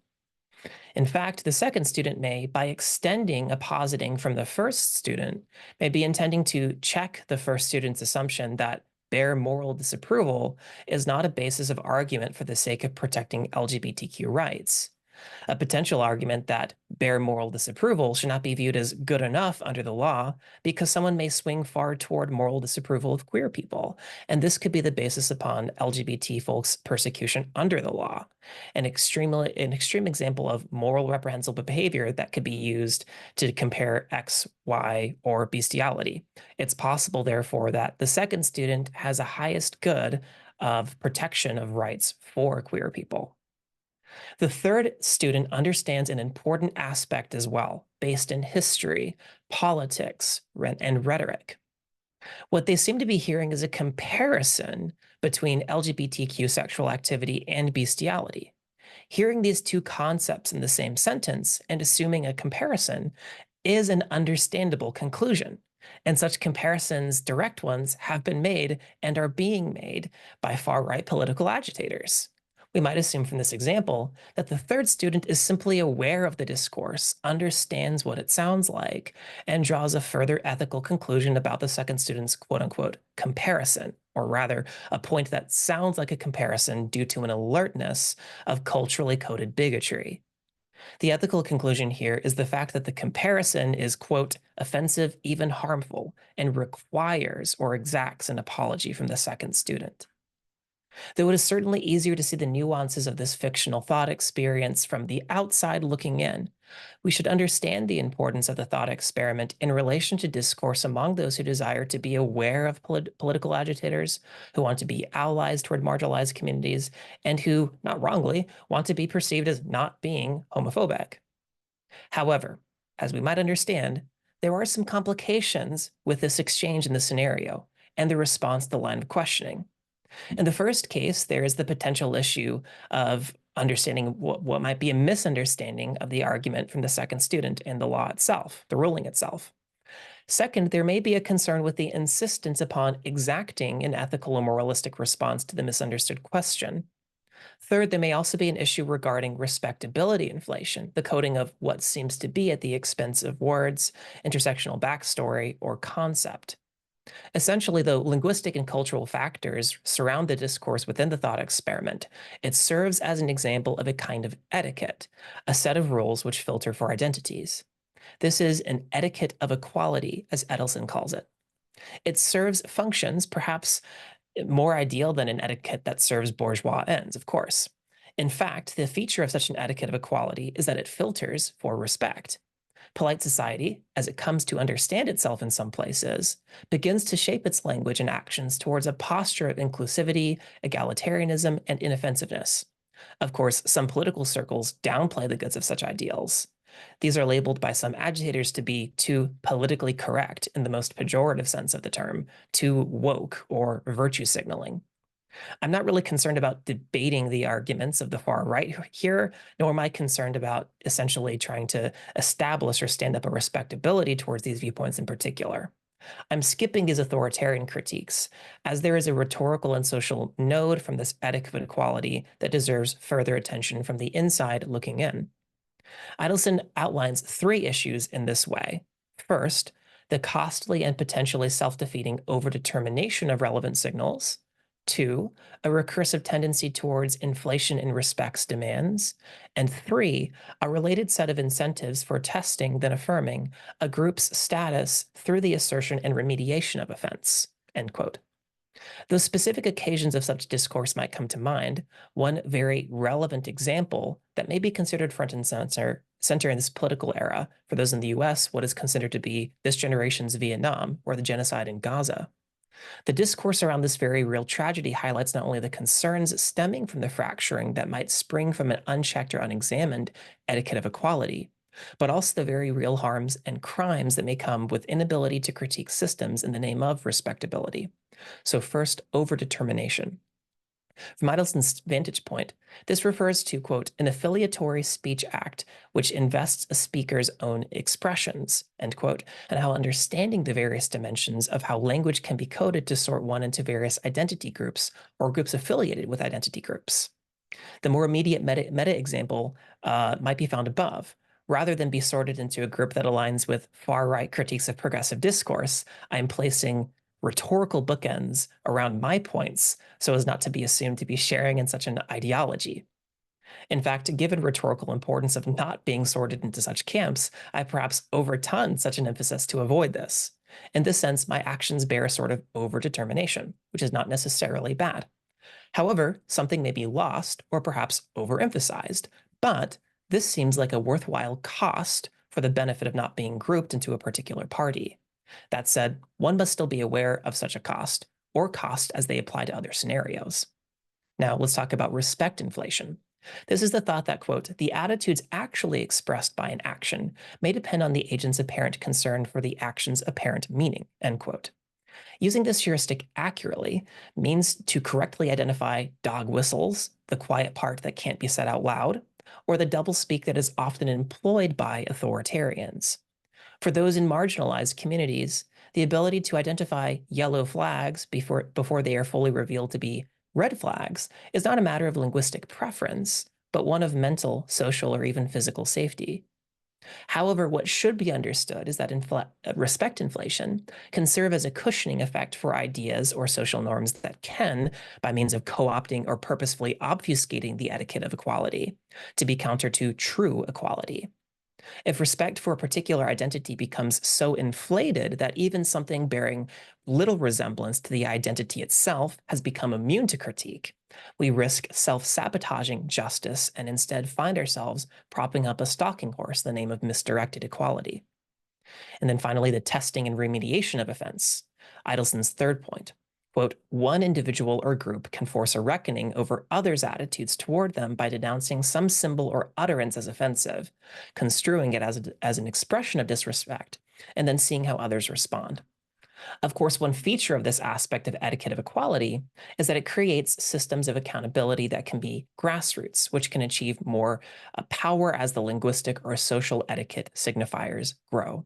In fact, the second student may, by extending a positing from the first student, may be intending to check the first student's assumption that bare moral disapproval is not a basis of argument for the sake of protecting LGBTQ rights. A potential argument that bare moral disapproval should not be viewed as good enough under the law because someone may swing far toward moral disapproval of queer people, and this could be the basis upon LGBT folks' persecution under the law. An extreme example of moral reprehensible behavior that could be used to compare X, Y, or bestiality. It's possible, therefore, that the second student has a highest good of protection of rights for queer people. The third student understands an important aspect as well, based in history, politics, and rhetoric. What they seem to be hearing is a comparison between LGBTQ sexual activity and bestiality. Hearing these two concepts in the same sentence and assuming a comparison is an understandable conclusion. And such comparisons, direct ones, have been made and are being made by far-right political agitators. We might assume from this example that the third student is simply aware of the discourse, understands what it sounds like, and draws a further ethical conclusion about the second student's quote-unquote comparison, or rather, a point that sounds like a comparison due to an alertness of culturally coded bigotry. The ethical conclusion here is the fact that the comparison is, quote, offensive, even harmful, and requires or exacts an apology from the second student. Though it is certainly easier to see the nuances of this fictional thought experience from the outside looking in, we should understand the importance of the thought experiment in relation to discourse among those who desire to be aware of political agitators, who want to be allies toward marginalized communities, and who, not wrongly, want to be perceived as not being homophobic. However, as we might understand, there are some complications with this exchange in the scenario and the response to the line of questioning. In the first case, there is the potential issue of understanding what might be a misunderstanding of the argument from the second student and the law itself, the ruling itself. Second, there may be a concern with the insistence upon exacting an ethical or moralistic response to the misunderstood question. Third, there may also be an issue regarding respectability inflation, the coding of what seems to be at the expense of words, intersectional backstory, or concept. Essentially, though linguistic and cultural factors surround the discourse within the thought experiment, it serves as an example of a kind of etiquette, a set of rules which filter for identities. This is an etiquette of equality, as Edelson calls it. It serves functions perhaps more ideal than an etiquette that serves bourgeois ends, of course. In fact, the feature of such an etiquette of equality is that it filters for respect. Polite society, as it comes to understand itself in some places, begins to shape its language and actions towards a posture of inclusivity, egalitarianism, and inoffensiveness. Of course, some political circles downplay the goods of such ideals. These are labeled by some agitators to be too politically correct in the most pejorative sense of the term, too woke or virtue signaling. I'm not really concerned about debating the arguments of the far right here, nor am I concerned about essentially trying to establish or stand up a respectability towards these viewpoints in particular. I'm skipping these authoritarian critiques, as there is a rhetorical and social node from this etiquette of equality that deserves further attention from the inside looking in. Idelson outlines 3 issues in this way. First, the costly and potentially self-defeating overdetermination of relevant signals. 2, a recursive tendency towards inflation in respects demands. And 3, a related set of incentives for testing then affirming a group's status through the assertion and remediation of offense, end quote. Though specific occasions of such discourse might come to mind, one very relevant example that may be considered front and center in this political era, for those in the US, what is considered to be this generation's Vietnam or the genocide in Gaza. The discourse around this very real tragedy highlights not only the concerns stemming from the fracturing that might spring from an unchecked or unexamined etiquette of equality, but also the very real harms and crimes that may come with inability to critique systems in the name of respectability. So first, overdetermination. From Idelson's vantage point, this refers to, quote, an affiliatory speech act which invests a speaker's own expressions, end quote, and how understanding the various dimensions of how language can be coded to sort one into various identity groups or groups affiliated with identity groups. The more immediate meta example might be found above. Rather than be sorted into a group that aligns with far-right critiques of progressive discourse, I am placing rhetorical bookends around my points so as not to be assumed to be sharing in such an ideology. In fact, given rhetorical importance of not being sorted into such camps, I perhaps overturned such an emphasis to avoid this. In this sense, my actions bear a sort of overdetermination, which is not necessarily bad. However, something may be lost or perhaps overemphasized, but this seems like a worthwhile cost for the benefit of not being grouped into a particular party. That said, one must still be aware of such a cost, or cost as they apply to other scenarios. Now, let's talk about respect inflation. This is the thought that, quote, the attitudes actually expressed by an action may depend on the agent's apparent concern for the action's apparent meaning, end quote. Using this heuristic accurately means to correctly identify dog whistles, the quiet part that can't be said out loud, or the doublespeak that is often employed by authoritarians. For those in marginalized communities, the ability to identify yellow flags before they are fully revealed to be red flags is not a matter of linguistic preference, but one of mental, social, or even physical safety. However, what should be understood is that respect inflation can serve as a cushioning effect for ideas or social norms that can, by means of co-opting or purposefully obfuscating the etiquette of equality, to be counter to true equality. If respect for a particular identity becomes so inflated that even something bearing little resemblance to the identity itself has become immune to critique, we risk self-sabotaging justice and instead find ourselves propping up a stalking horse in the name of misdirected equality. And then finally, the testing and remediation of offense. Idelson's third point. Quote, one individual or group can force a reckoning over others' attitudes toward them by denouncing some symbol or utterance as offensive, construing it as an expression of disrespect, and then seeing how others respond. Of course, one feature of this aspect of etiquette of equality is that it creates systems of accountability that can be grassroots, which can achieve more power as the linguistic or social etiquette signifiers grow.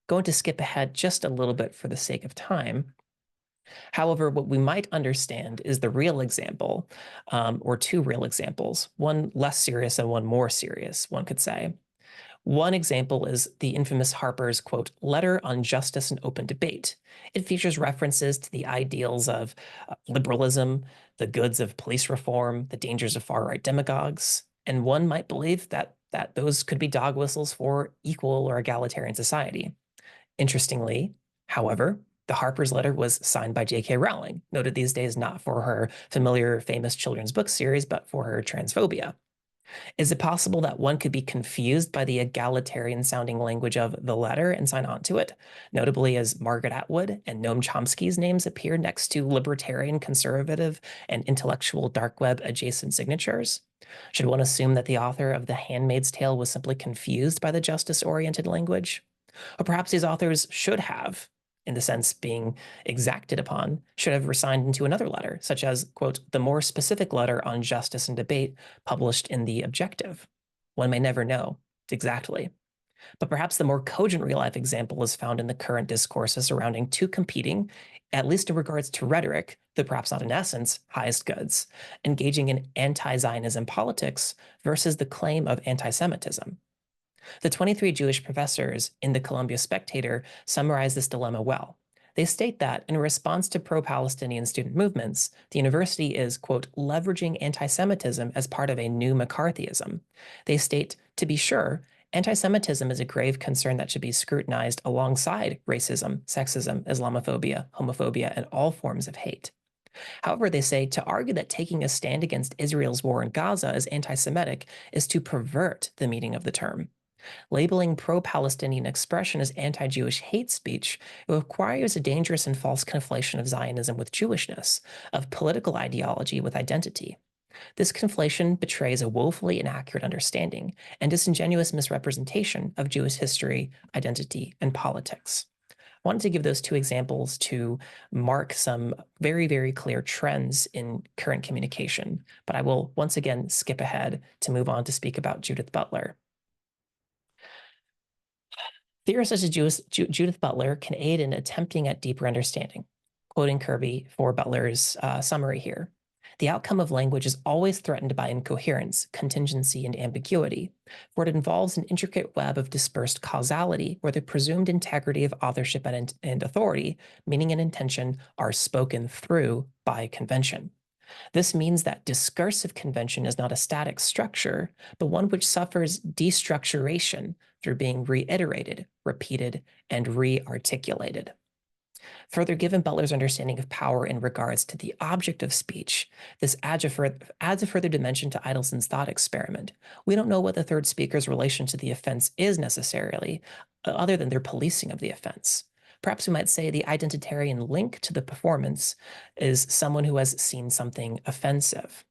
Going to skip ahead just a little bit for the sake of time. However, what we might understand is the real example, or two real examples, one less serious and one more serious, one could say. One example is the infamous Harper's, quote, letter on justice and open debate. It features references to the ideals of liberalism, the goods of police reform, the dangers of far-right demagogues, and one might believe that those could be dog whistles for equal or egalitarian society. Interestingly, however, the Harper's letter was signed by J.K. Rowling, noted these days not for her familiar famous children's book series, but for her transphobia. Is it possible that one could be confused by the egalitarian-sounding language of the letter and sign on to it, notably as Margaret Atwood and Noam Chomsky's names appear next to libertarian, conservative, and intellectual dark web adjacent signatures? Should one assume that the author of The Handmaid's Tale was simply confused by the justice-oriented language? Or perhaps these authors should have, in the sense being exacted upon, should have resigned into another letter, such as, quote, the more specific letter on justice and debate published in The Objective. One may never know exactly. But perhaps the more cogent real-life example is found in the current discourses surrounding two competing, at least in regards to rhetoric, though perhaps not in essence, highest goods, engaging in anti-Zionism politics versus the claim of anti-Semitism. The 23 Jewish professors in the Columbia Spectator summarize this dilemma well. They state that in response to pro-Palestinian student movements, the university is, quote, leveraging anti-Semitism as part of a new McCarthyism. They state, to be sure, anti-Semitism is a grave concern that should be scrutinized alongside racism, sexism, Islamophobia, homophobia, and all forms of hate. However, they say to argue that taking a stand against Israel's war in Gaza is anti-Semitic is to pervert the meaning of the term. Labeling pro-Palestinian expression as anti-Jewish hate speech requires a dangerous and false conflation of Zionism with Jewishness, of political ideology with identity. This conflation betrays a woefully inaccurate understanding and disingenuous misrepresentation of Jewish history, identity, and politics. I wanted to give those two examples to mark some very, very clear trends in current communication, but I will once again skip ahead to move on to speak about Judith Butler. Theorists such as Judith Butler can aid in attempting at deeper understanding. Quoting Kirby for Butler's summary here. The outcome of language is always threatened by incoherence, contingency, and ambiguity, for it involves an intricate web of dispersed causality where the presumed integrity of authorship and authority, meaning and intention, are spoken through by convention. This means that discursive convention is not a static structure, but one which suffers destructuration through being reiterated, repeated, and re-articulated. Further, given Butler's understanding of power in regards to the object of speech, this adds a further dimension to Idelson's thought experiment. We don't know what the third speaker's relation to the offense is necessarily, other than their policing of the offense. Perhaps we might say the identitarian link to the performance is someone who has seen something offensive.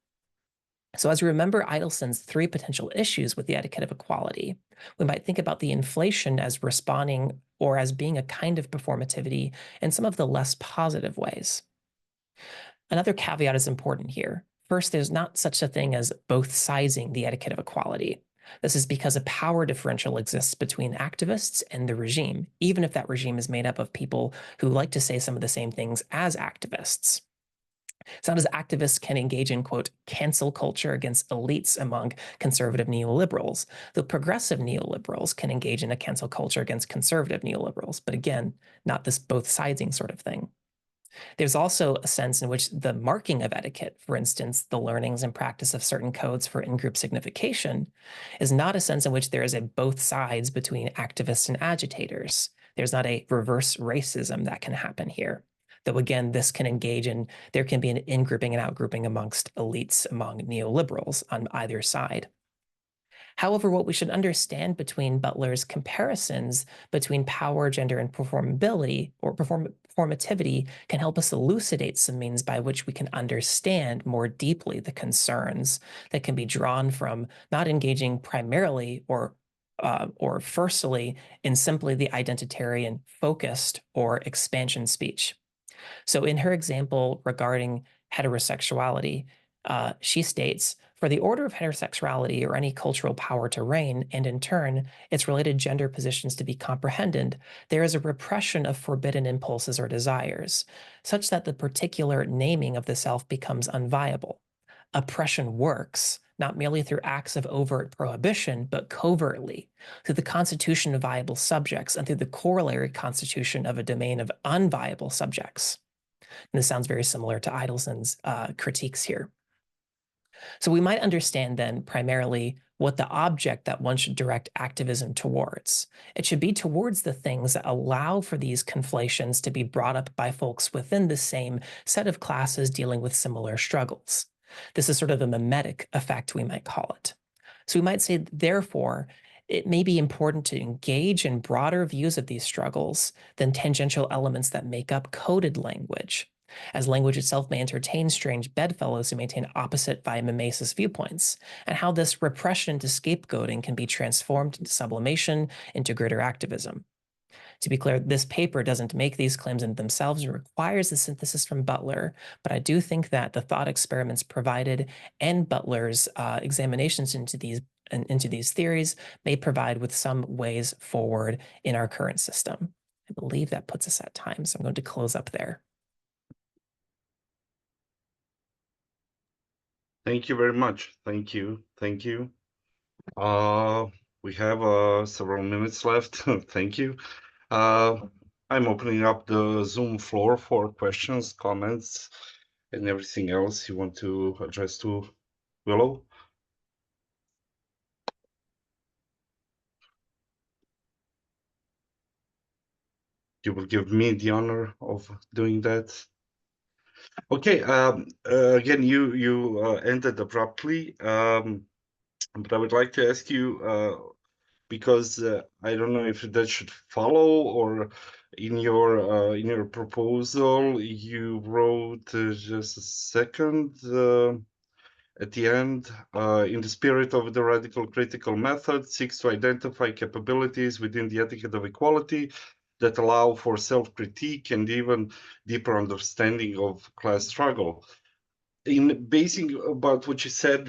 So as we remember Idelson's three potential issues with the etiquette of equality, we might think about the inflation as responding or as being a kind of performativity in some of the less positive ways. Another caveat is important here. First, there's not such a thing as both sizing the etiquette of equality. This is because a power differential exists between activists and the regime, even if that regime is made up of people who like to say some of the same things as activists. It's not as activists can engage in, quote, cancel culture against elites among conservative neoliberals. The progressive neoliberals can engage in a cancel culture against conservative neoliberals, but again, not this both siding sort of thing. There's also a sense in which the marking of etiquette, for instance, the learnings and practice of certain codes for in-group signification, is not a sense in which there is a both sides between activists and agitators. There's not a reverse racism that can happen here. Though again, this can engage in, there can be an in-grouping and out-grouping amongst elites, among neoliberals on either side. However, what we should understand between Butler's comparisons between power, gender, and performability or performativity can help us elucidate some means by which we can understand more deeply the concerns that can be drawn from not engaging primarily or firstly in simply the identitarian focused or expansion speech. So in her example regarding heterosexuality, she states, for the order of heterosexuality or any cultural power to reign, and in turn, its related gender positions to be comprehended, there is a repression of forbidden impulses or desires, such that the particular naming of the self becomes unviable. Oppression works, not merely through acts of overt prohibition, but covertly, through the constitution of viable subjects and through the corollary constitution of a domain of unviable subjects. And this sounds very similar to Idelson's critiques here. So we might understand then primarily what the object that one should direct activism towards. It should be towards the things that allow for these conflations to be brought up by folks within the same set of classes dealing with similar struggles. This is sort of a mimetic effect, we might call it. So we might say, therefore, it may be important to engage in broader views of these struggles than tangential elements that make up coded language, as language itself may entertain strange bedfellows who maintain opposite via mimesis viewpoints, and how this repression into scapegoating can be transformed into sublimation, into greater activism. To be clear, this paper doesn't make these claims in themselves. It requires the synthesis from Butler, but I do think that the thought experiments provided and Butler's examinations into these theories may provide with some ways forward in our current system. I believe that puts us at time, so I'm going to close up there. Thank you very much. Thank you. Thank you. We have several minutes left. Thank you. I'm opening up the Zoom floor for questions, comments, and everything else you want to address to Willow. You will give me the honor of doing that. Okay. Again, you ended abruptly, but I would like to ask you, because I don't know if that should follow, or in your proposal you wrote just a second at the end, in the spirit of the radical critical method, seeks to identify capabilities within the etiquette of equality that allow for self-critique and even deeper understanding of class struggle. In basing about what you said,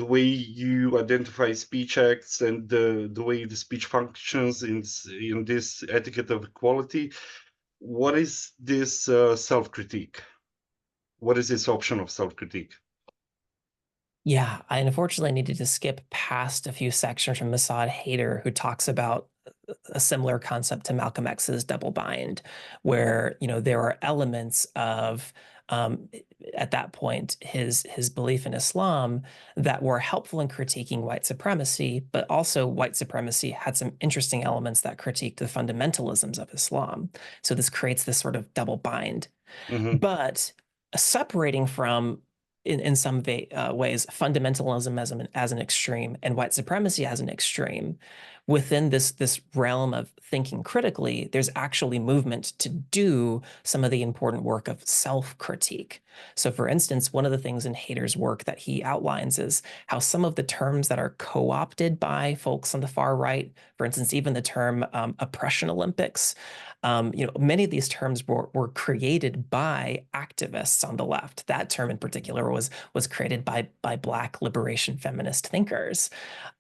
the way you identify speech acts and the way the speech functions in this etiquette of equality, what is this self-critique? What is this option of self-critique? Yeah, I unfortunately needed to skip past a few sections from Masad Haider, who talks about a similar concept to Malcolm X's double bind, where, you know, there are elements of at that point his belief in Islam that were helpful in critiquing white supremacy, but also white supremacy had some interesting elements that critiqued the fundamentalisms of Islam. So this creates this sort of double bind. Mm-hmm. But separating from, in some ways, fundamentalism as an extreme and white supremacy as an extreme, within this realm of thinking critically, there's actually movement to do some of the important work of self-critique. So for instance, one of the things in Haider's work that he outlines is how some of the terms that are co-opted by folks on the far right, for instance, even the term oppression Olympics, you know, many of these terms were created by activists on the left. That term in particular was created by Black liberation feminist thinkers.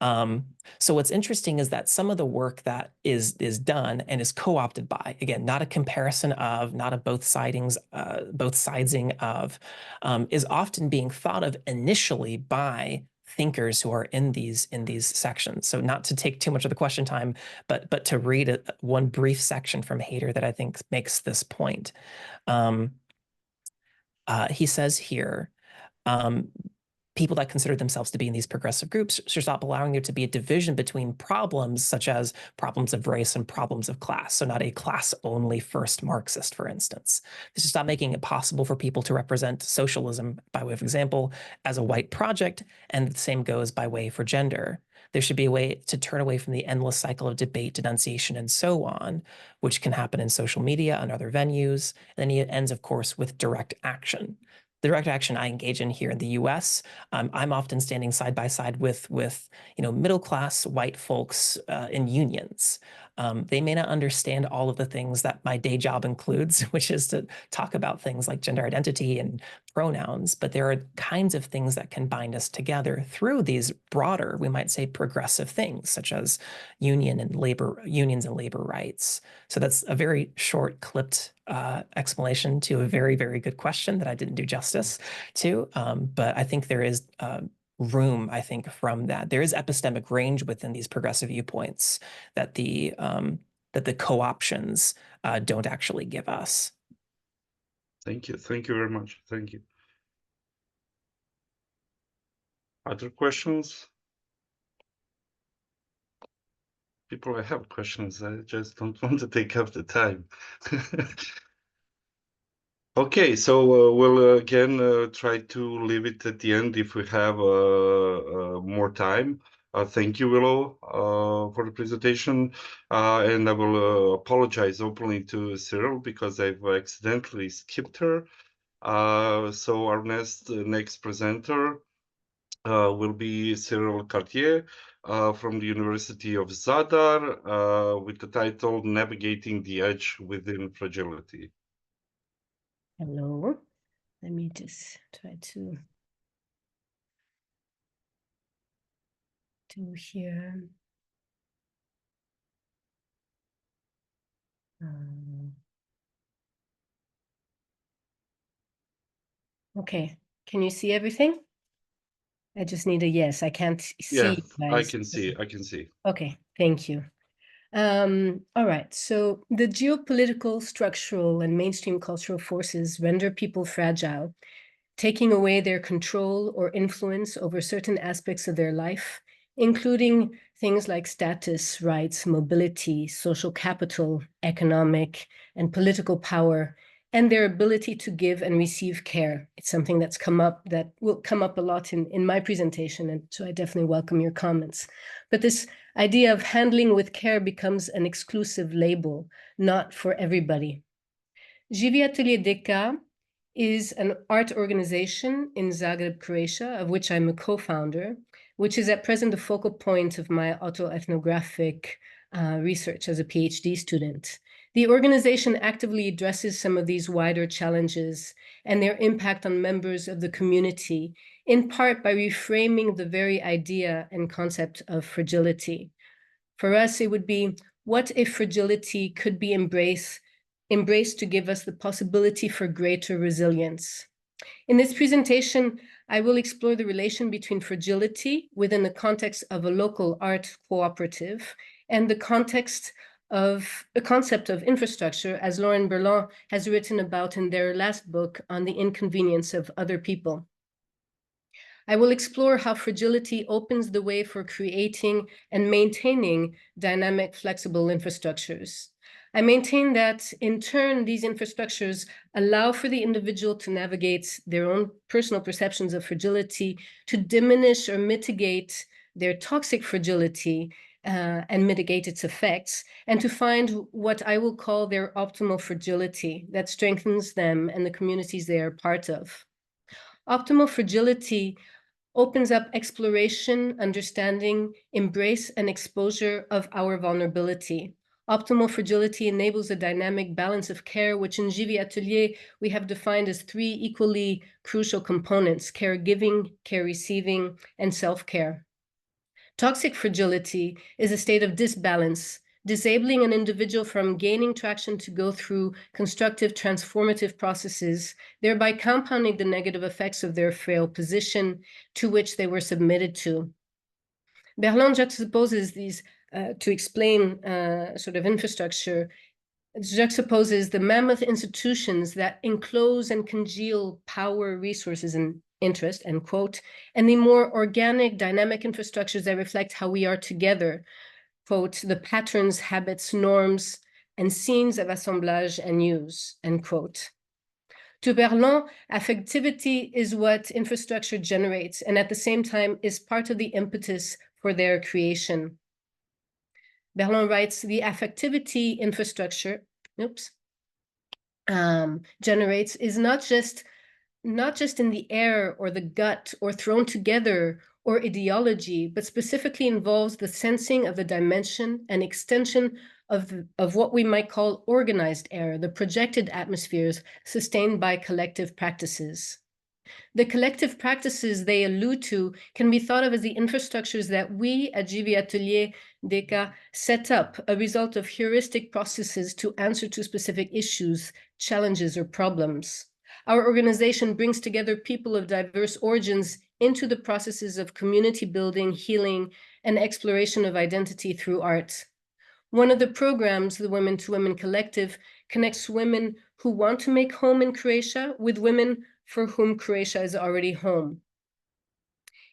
So what's interesting is that some of the work that is done and is co-opted by, again, not a comparison of, not a both siding of, is often being thought of initially by thinkers who are in these sections. So not to take too much of the question time, but to read one brief section from Haider that I think makes this point. He says here, people that consider themselves to be in these progressive groups should stop allowing there to be a division between problems such as problems of race and problems of class. So not a class-only first Marxist, for instance. This should stop making it possible for people to represent socialism, by way of example, as a white project, and the same goes by way for gender. There should be a way to turn away from the endless cycle of debate, denunciation, and so on, which can happen in social media and other venues. And then it ends, of course, with direct action. The direct action I engage in here in the U.S., I'm often standing side by side with you know, middle class white folks in unions. They may not understand all of the things that my day job includes, which is to talk about things like gender identity and pronouns, but there are kinds of things that can bind us together through these broader, we might say, progressive things, such as unions and labor rights. So that's a very short, clipped explanation to a very, very good question that I didn't do justice to. But I think there is room, I think, from that. There is epistemic range within these progressive viewpoints that the co-options don't actually give us. Thank you very much. Thank you. Other questions? People, I have questions. I just don't want to take up the time. Okay, so we'll again try to leave it at the end if we have more time. Thank you, Willow, for the presentation. And I will apologize openly to Cyril because I've accidentally skipped her. So our next presenter will be Cyril Cartier from the University of Zadar with the title Navigating the Edge Within Fragility. Hello. Let me just try to do here. Okay, can you see everything? I just need a yes. I can't see. Yeah, guys. I can see. I can see. Okay, thank you. All right, so the geopolitical, structural, and mainstream cultural forces render people fragile, taking away their control or influence over certain aspects of their life, including things like status, rights, mobility, social capital, economic and political power, and their ability to give and receive care. It's something that will come up a lot in my presentation, and so I definitely welcome your comments. But this idea of handling with care becomes an exclusive label, not for everybody. Živi Atelier Deka is an art organization in Zagreb, Croatia, of which I'm a co-founder, which is at present the focal point of my autoethnographic research as a PhD student. The organization actively addresses some of these wider challenges and their impact on members of the community, in part by reframing the very idea and concept of fragility. For us, it would be, what if fragility could be embraced to give us the possibility for greater resilience? In this presentation, I will explore the relation between fragility within the context of a local art cooperative and the context of the concept of infrastructure, as Lauren Berlant has written about in their last book on the inconvenience of other people. I will explore how fragility opens the way for creating and maintaining dynamic, flexible infrastructures. I maintain that, in turn, these infrastructures allow for the individual to navigate their own personal perceptions of fragility, to diminish or mitigate their toxic fragility and mitigate its effects, and to find what I will call their optimal fragility that strengthens them and the communities they are part of. Optimal fragility opens up exploration, understanding, embrace, and exposure of our vulnerability. Optimal fragility enables a dynamic balance of care, which in Živi Atelier we have defined as 3 equally crucial components: caregiving, care receiving, and self-care. Toxic fragility is a state of disbalance, disabling an individual from gaining traction to go through constructive, transformative processes, thereby compounding the negative effects of their frail position to which they were submitted to. Berlant juxtaposes these, to explain sort of infrastructure, juxtaposes the mammoth institutions that enclose and congeal power, resources, and interest, end quote, and the more organic, dynamic infrastructures that reflect how we are together, quote, the patterns, habits, norms, and scenes of assemblage and use, end quote. To Berlant, affectivity is what infrastructure generates, and at the same time is part of the impetus for their creation. Berlant writes, the affectivity infrastructure, generates is not just in the air or the gut or thrown together or ideology, but specifically involves the sensing of the dimension and extension of what we might call organized air, the projected atmospheres sustained by collective practices. The collective practices they allude to can be thought of as the infrastructures that we at Živi Atelier Deka set up, a result of heuristic processes to answer to specific issues, challenges, or problems. Our organization brings together people of diverse origins into the processes of community building, healing, and exploration of identity through art. One of the programs, the Women to Women Collective, connects women who want to make home in Croatia with women for whom Croatia is already home.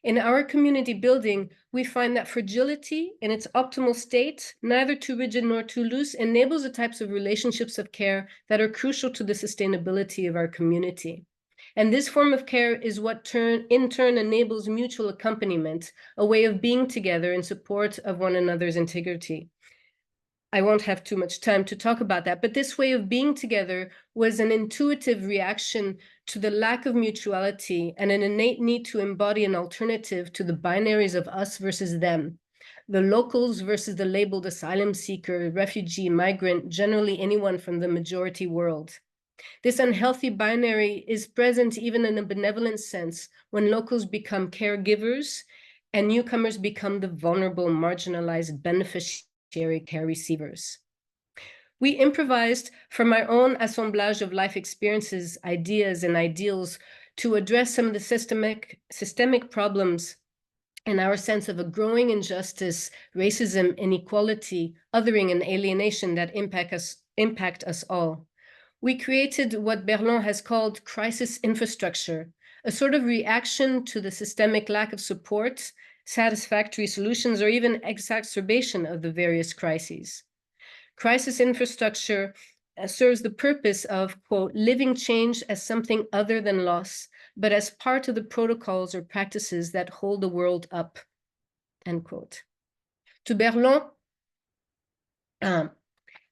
In our community building, we find that fragility in its optimal state, neither too rigid nor too loose, enables the types of relationships of care that are crucial to the sustainability of our community. And this form of care is what in turn enables mutual accompaniment, a way of being together in support of one another's integrity. I won't have too much time to talk about that, but this way of being together was an intuitive reaction to the lack of mutuality and an innate need to embody an alternative to the binaries of us versus them, the locals versus the labeled asylum seeker, refugee, migrant, generally anyone from the majority world. This unhealthy binary is present even in a benevolent sense when locals become caregivers and newcomers become the vulnerable, marginalized beneficiaries, care receivers. We improvised from our own assemblage of life experiences, ideas, and ideals to address some of the systemic problems and our sense of a growing injustice, racism, inequality, othering, and alienation that impact us all. We created what Berlant has called crisis infrastructure, a sort of reaction to the systemic lack of support, satisfactory solutions, or even exacerbation of the various crises. Crisis infrastructure serves the purpose of, quote, living change as something other than loss, but as part of the protocols or practices that hold the world up, end quote. To Berlin,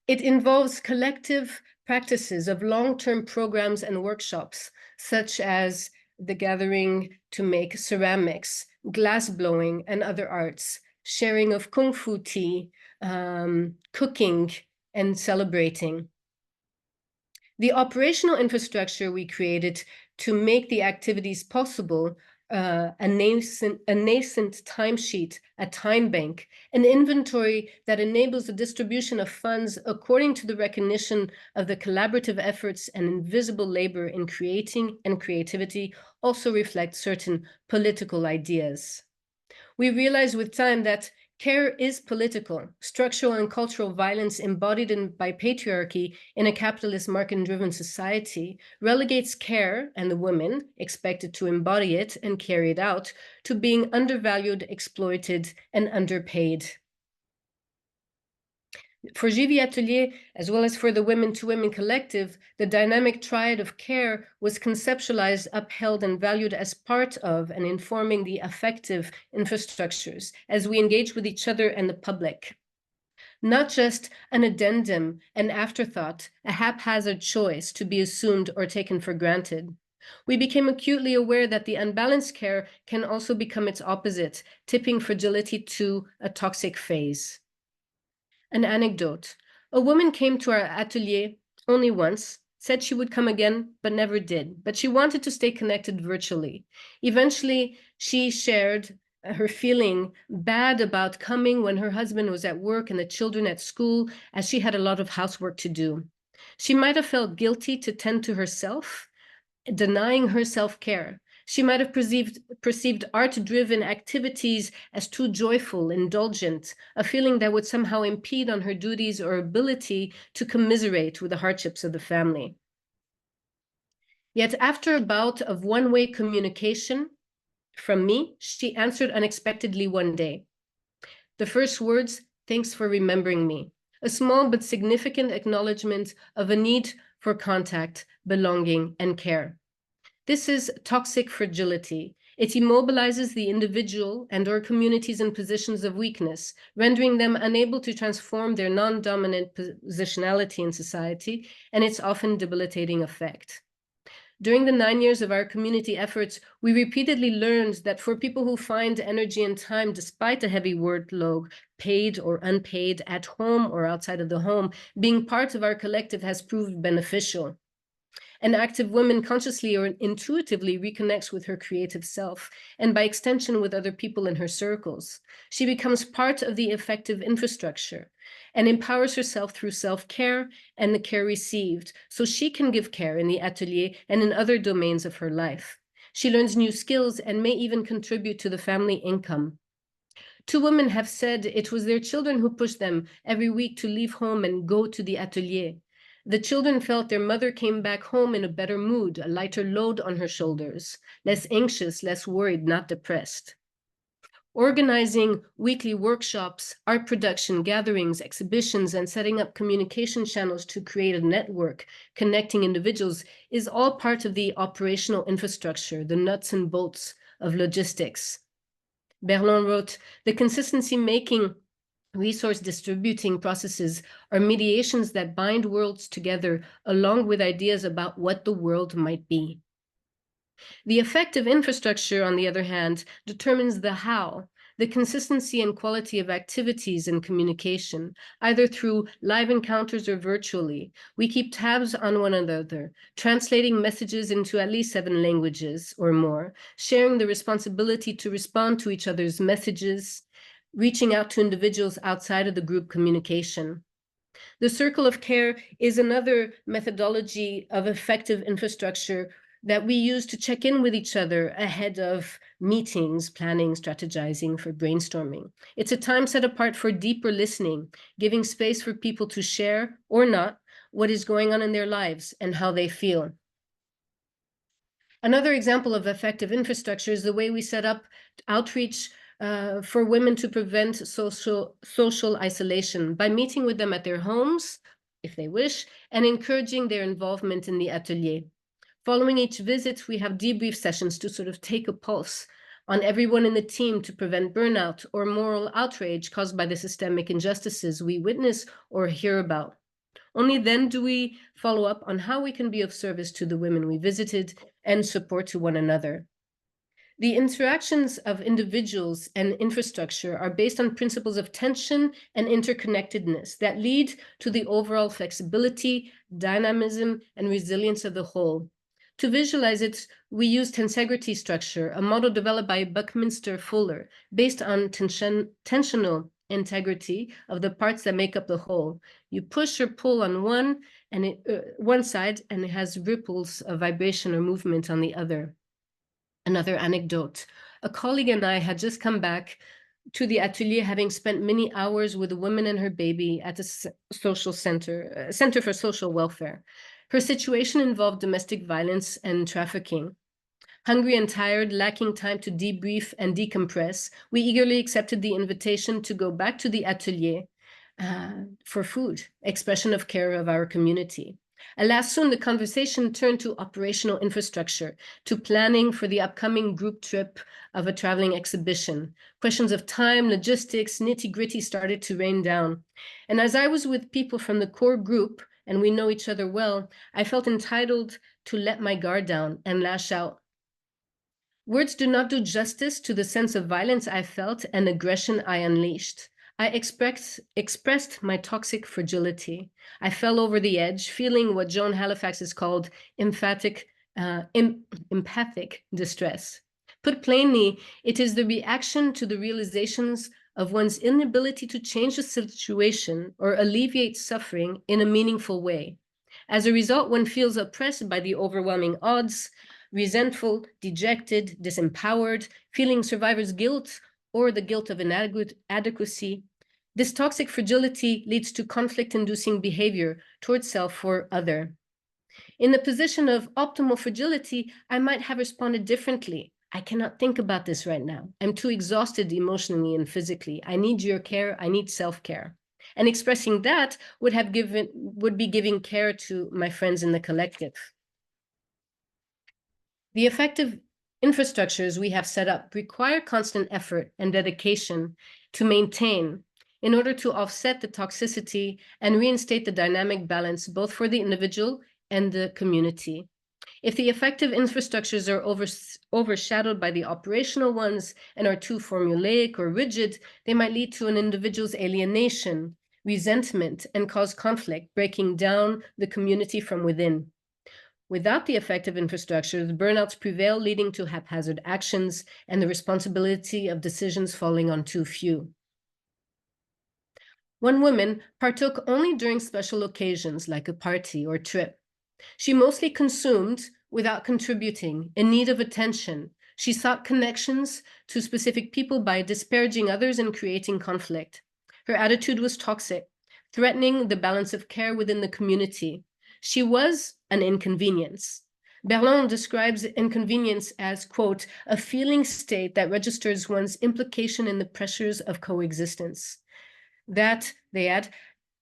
it involves collective practices of long-term programs and workshops, such as the gathering to make ceramics, glass blowing, and other arts, sharing of kung fu tea, cooking, and celebrating. The operational infrastructure we created to make the activities possible, a nascent timesheet, a time bank, an inventory that enables the distribution of funds according to the recognition of the collaborative efforts and invisible labor in creating and creativity also reflect certain political ideas. We realize with time that care is political. Structural and cultural violence embodied by patriarchy in a capitalist market-driven society relegates care and the women expected to embody it and carry it out to being undervalued, exploited, and underpaid. For Jivi Atelier, as well as for the Women to Women collective, the dynamic triad of care was conceptualized, upheld, and valued as part of and informing the affective infrastructures as we engage with each other and the public. Not just an addendum, an afterthought, a haphazard choice to be assumed or taken for granted. We became acutely aware that the unbalanced care can also become its opposite, tipping fragility to a toxic phase. An anecdote. A woman came to our atelier only once, said she would come again, but never did. But she wanted to stay connected virtually. Eventually, she shared her feeling bad about coming when her husband was at work and the children at school, as she had a lot of housework to do. She might have felt guilty to tend to herself, denying her self-care. She might have perceived art-driven activities as too joyful, indulgent, a feeling that would somehow impede on her duties or ability to commiserate with the hardships of the family. Yet after a bout of one-way communication from me, she answered unexpectedly one day. The first words, "Thanks for remembering me," a small but significant acknowledgement of a need for contact, belonging, and care. This is toxic fragility. It immobilizes the individual and/or communities in positions of weakness, rendering them unable to transform their non-dominant positionality in society and its often debilitating effect. During the 9 years of our community efforts, we repeatedly learned that for people who find energy and time despite a heavy workload, paid or unpaid, at home or outside of the home, being part of our collective has proved beneficial. An active woman consciously or intuitively reconnects with her creative self, and by extension with other people in her circles. She becomes part of the effective infrastructure and empowers herself through self-care and the care received, so she can give care in the atelier and in other domains of her life. She learns new skills and may even contribute to the family income. 2 women have said it was their children who pushed them every week to leave home and go to the atelier. The children felt their mother came back home in a better mood, a lighter load on her shoulders, less anxious, less worried, not depressed. Organizing weekly workshops, art production, gatherings, exhibitions, and setting up communication channels to create a network connecting individuals is all part of the operational infrastructure, the nuts and bolts of logistics. Berlin wrote, "The consistency-making resource distributing processes are mediations that bind worlds together along with ideas about what the world might be." The effective infrastructure, on the other hand, determines the how, the consistency and quality of activities and communication, either through live encounters or virtually. We keep tabs on one another, translating messages into at least 7 languages or more, sharing the responsibility to respond to each other's messages, reaching out to individuals outside of the group communication. The circle of care is another methodology of effective infrastructure that we use to check in with each other ahead of meetings, planning, strategizing, for brainstorming. It's a time set apart for deeper listening, giving space for people to share or not what is going on in their lives and how they feel. Another example of effective infrastructure is the way we set up outreach for women to prevent social isolation by meeting with them at their homes, if they wish, and encouraging their involvement in the atelier. Following each visit, we have debrief sessions to sort of take a pulse on everyone in the team to prevent burnout or moral outrage caused by the systemic injustices we witness or hear about. Only then do we follow up on how we can be of service to the women we visited and support to one another. The interactions of individuals and infrastructure are based on principles of tension and interconnectedness that lead to the overall flexibility, dynamism, and resilience of the whole. To visualize it, we use tensegrity structure, a model developed by Buckminster Fuller, based on tensional integrity of the parts that make up the whole. You push or pull on one side, and it has ripples of vibration or movement on the other. Another anecdote. A colleague and I had just come back to the atelier, having spent many hours with a woman and her baby at a social center for social welfare. Her situation involved domestic violence and trafficking. Hungry and tired, lacking time to debrief and decompress, we eagerly accepted the invitation to go back to the atelier for food, expression of care of our community. Alas, soon the conversation turned to operational infrastructure, to planning for the upcoming group trip of a traveling exhibition. Questions of time, logistics, nitty-gritty started to rain down. And as I was with people from the core group, and we know each other well, I felt entitled to let my guard down and lash out. Words do not do justice to the sense of violence I felt and aggression I unleashed. I expressed my toxic fragility. I fell over the edge, feeling what Joan Halifax has called empathic distress. Put plainly, it is the reaction to the realizations of one's inability to change the situation or alleviate suffering in a meaningful way. As a result, one feels oppressed by the overwhelming odds, resentful, dejected, disempowered, feeling survivor's guilt or the guilt of inadequacy. This toxic fragility leads to conflict-inducing behavior towards self or other. In the position of optimal fragility, I might have responded differently. I cannot think about this right now. I'm too exhausted emotionally and physically. I need your care. I need self-care. And expressing that would be giving care to my friends in the collective. The effective infrastructures we have set up require constant effort and dedication to maintain in order to offset the toxicity and reinstate the dynamic balance both for the individual and the community. If the effective infrastructures are overshadowed by the operational ones and are too formulaic or rigid, they might lead to an individual's alienation, resentment, and cause conflict, breaking down the community from within. Without the effective infrastructures, burnouts prevail, leading to haphazard actions and the responsibility of decisions falling on too few. One woman partook only during special occasions like a party or trip. She mostly consumed without contributing, in need of attention. She sought connections to specific people by disparaging others and creating conflict. Her attitude was toxic, threatening the balance of care within the community. She was an inconvenience. Berlin describes inconvenience as, quote, a feeling state that registers one's implication in the pressures of coexistence. That, they add,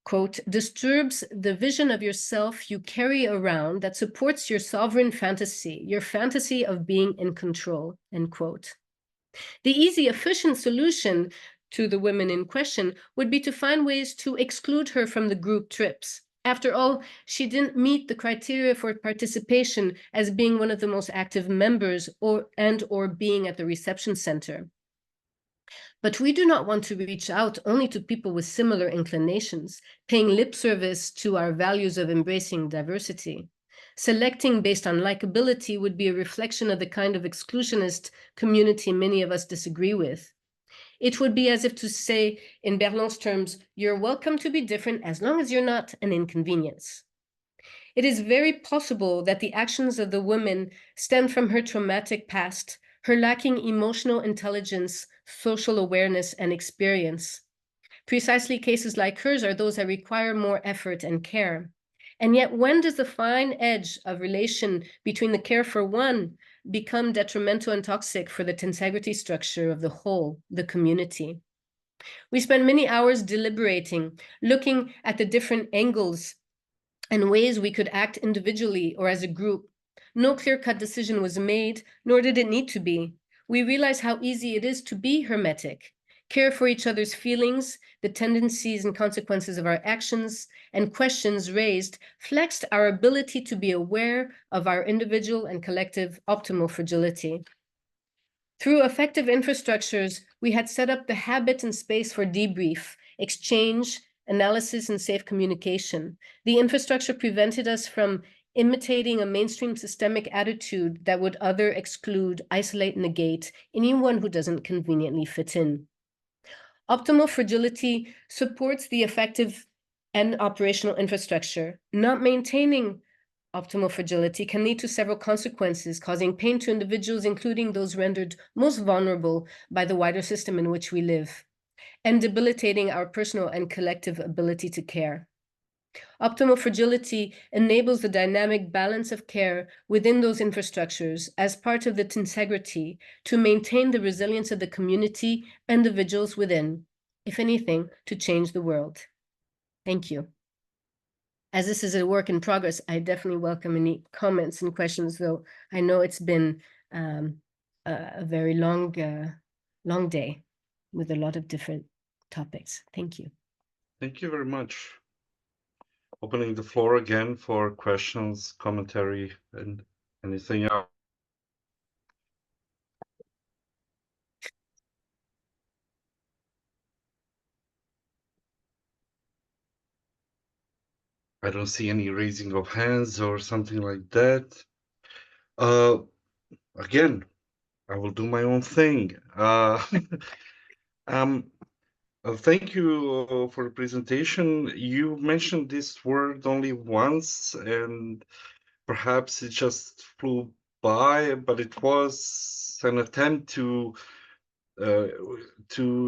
quote, disturbs the vision of yourself you carry around that supports your sovereign fantasy, your fantasy of being in control, end quote. The easy, efficient solution to the women in question would be to find ways to exclude her from the group trips. After all, she didn't meet the criteria for participation as being one of the most active members or being at the reception center. But we do not want to reach out only to people with similar inclinations, paying lip service to our values of embracing diversity. Selecting based on likability would be a reflection of the kind of exclusionist community many of us disagree with. It would be as if to say, in Berlin's terms, you're welcome to be different as long as you're not an inconvenience. It is very possible that the actions of the woman stem from her traumatic past, her lacking emotional intelligence, social awareness, and experience. Precisely cases like hers are those that require more effort and care. And yet, when does the fine edge of relation between the care for one become detrimental and toxic for the tensegrity structure of the whole, the community? We spent many hours deliberating, looking at the different angles and ways we could act individually or as a group. No clear-cut decision was made, nor did it need to be. we realize how easy it is to be hermetic, care for each other's feelings, the tendencies and consequences of our actions, and questions raised flexed our ability to be aware of our individual and collective optimal fragility. Through effective infrastructures, we had set up the habit and space for debrief, exchange, analysis, and safe communication. The infrastructure prevented us from imitating a mainstream systemic attitude that would other exclude, isolate, negate anyone who doesn't conveniently fit in. Optimal fragility supports the effective and operational infrastructure. Not maintaining optimal fragility can lead to several consequences, causing pain to individuals, including those rendered most vulnerable by the wider system in which we live, and debilitating our personal and collective ability to care. Optimal fragility enables the dynamic balance of care within those infrastructures as part of the tensegrity to maintain the resilience of the community and individuals within, if anything, to change the world. Thank you. As this is a work in progress, I definitely welcome any comments and questions, though I know it's been a very long day with a lot of different topics. Thank you. Thank you very much. Opening the floor again for questions, commentary, and anything else. I don't see any raising of hands or something like that. Again, I will do my own thing. Thank you for the presentation. You mentioned this word only once, and perhaps it just flew by, but it was an attempt to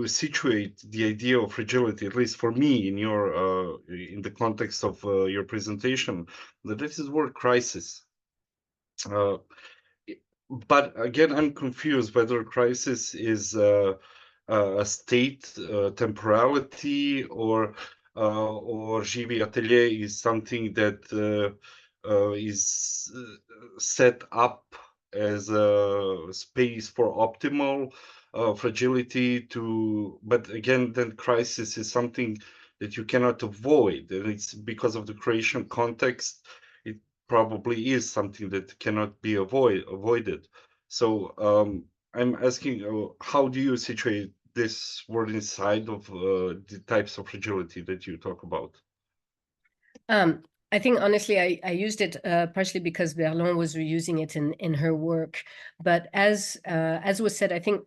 situate the idea of fragility, at least for me, in your in the context of your presentation. That this is word crisis. But again, I'm confused whether crisis is a state temporality or Živi Atelier is something that is set up as a space for optimal fragility but again, then crisis is something that you cannot avoid, and it's because of the creation context. It probably is something that cannot be avoided. So I'm asking, how do you situate this word inside of the types of fragility that you talk about? I think honestly, I used it partially because Berlin was reusing it in her work. But as was said, I think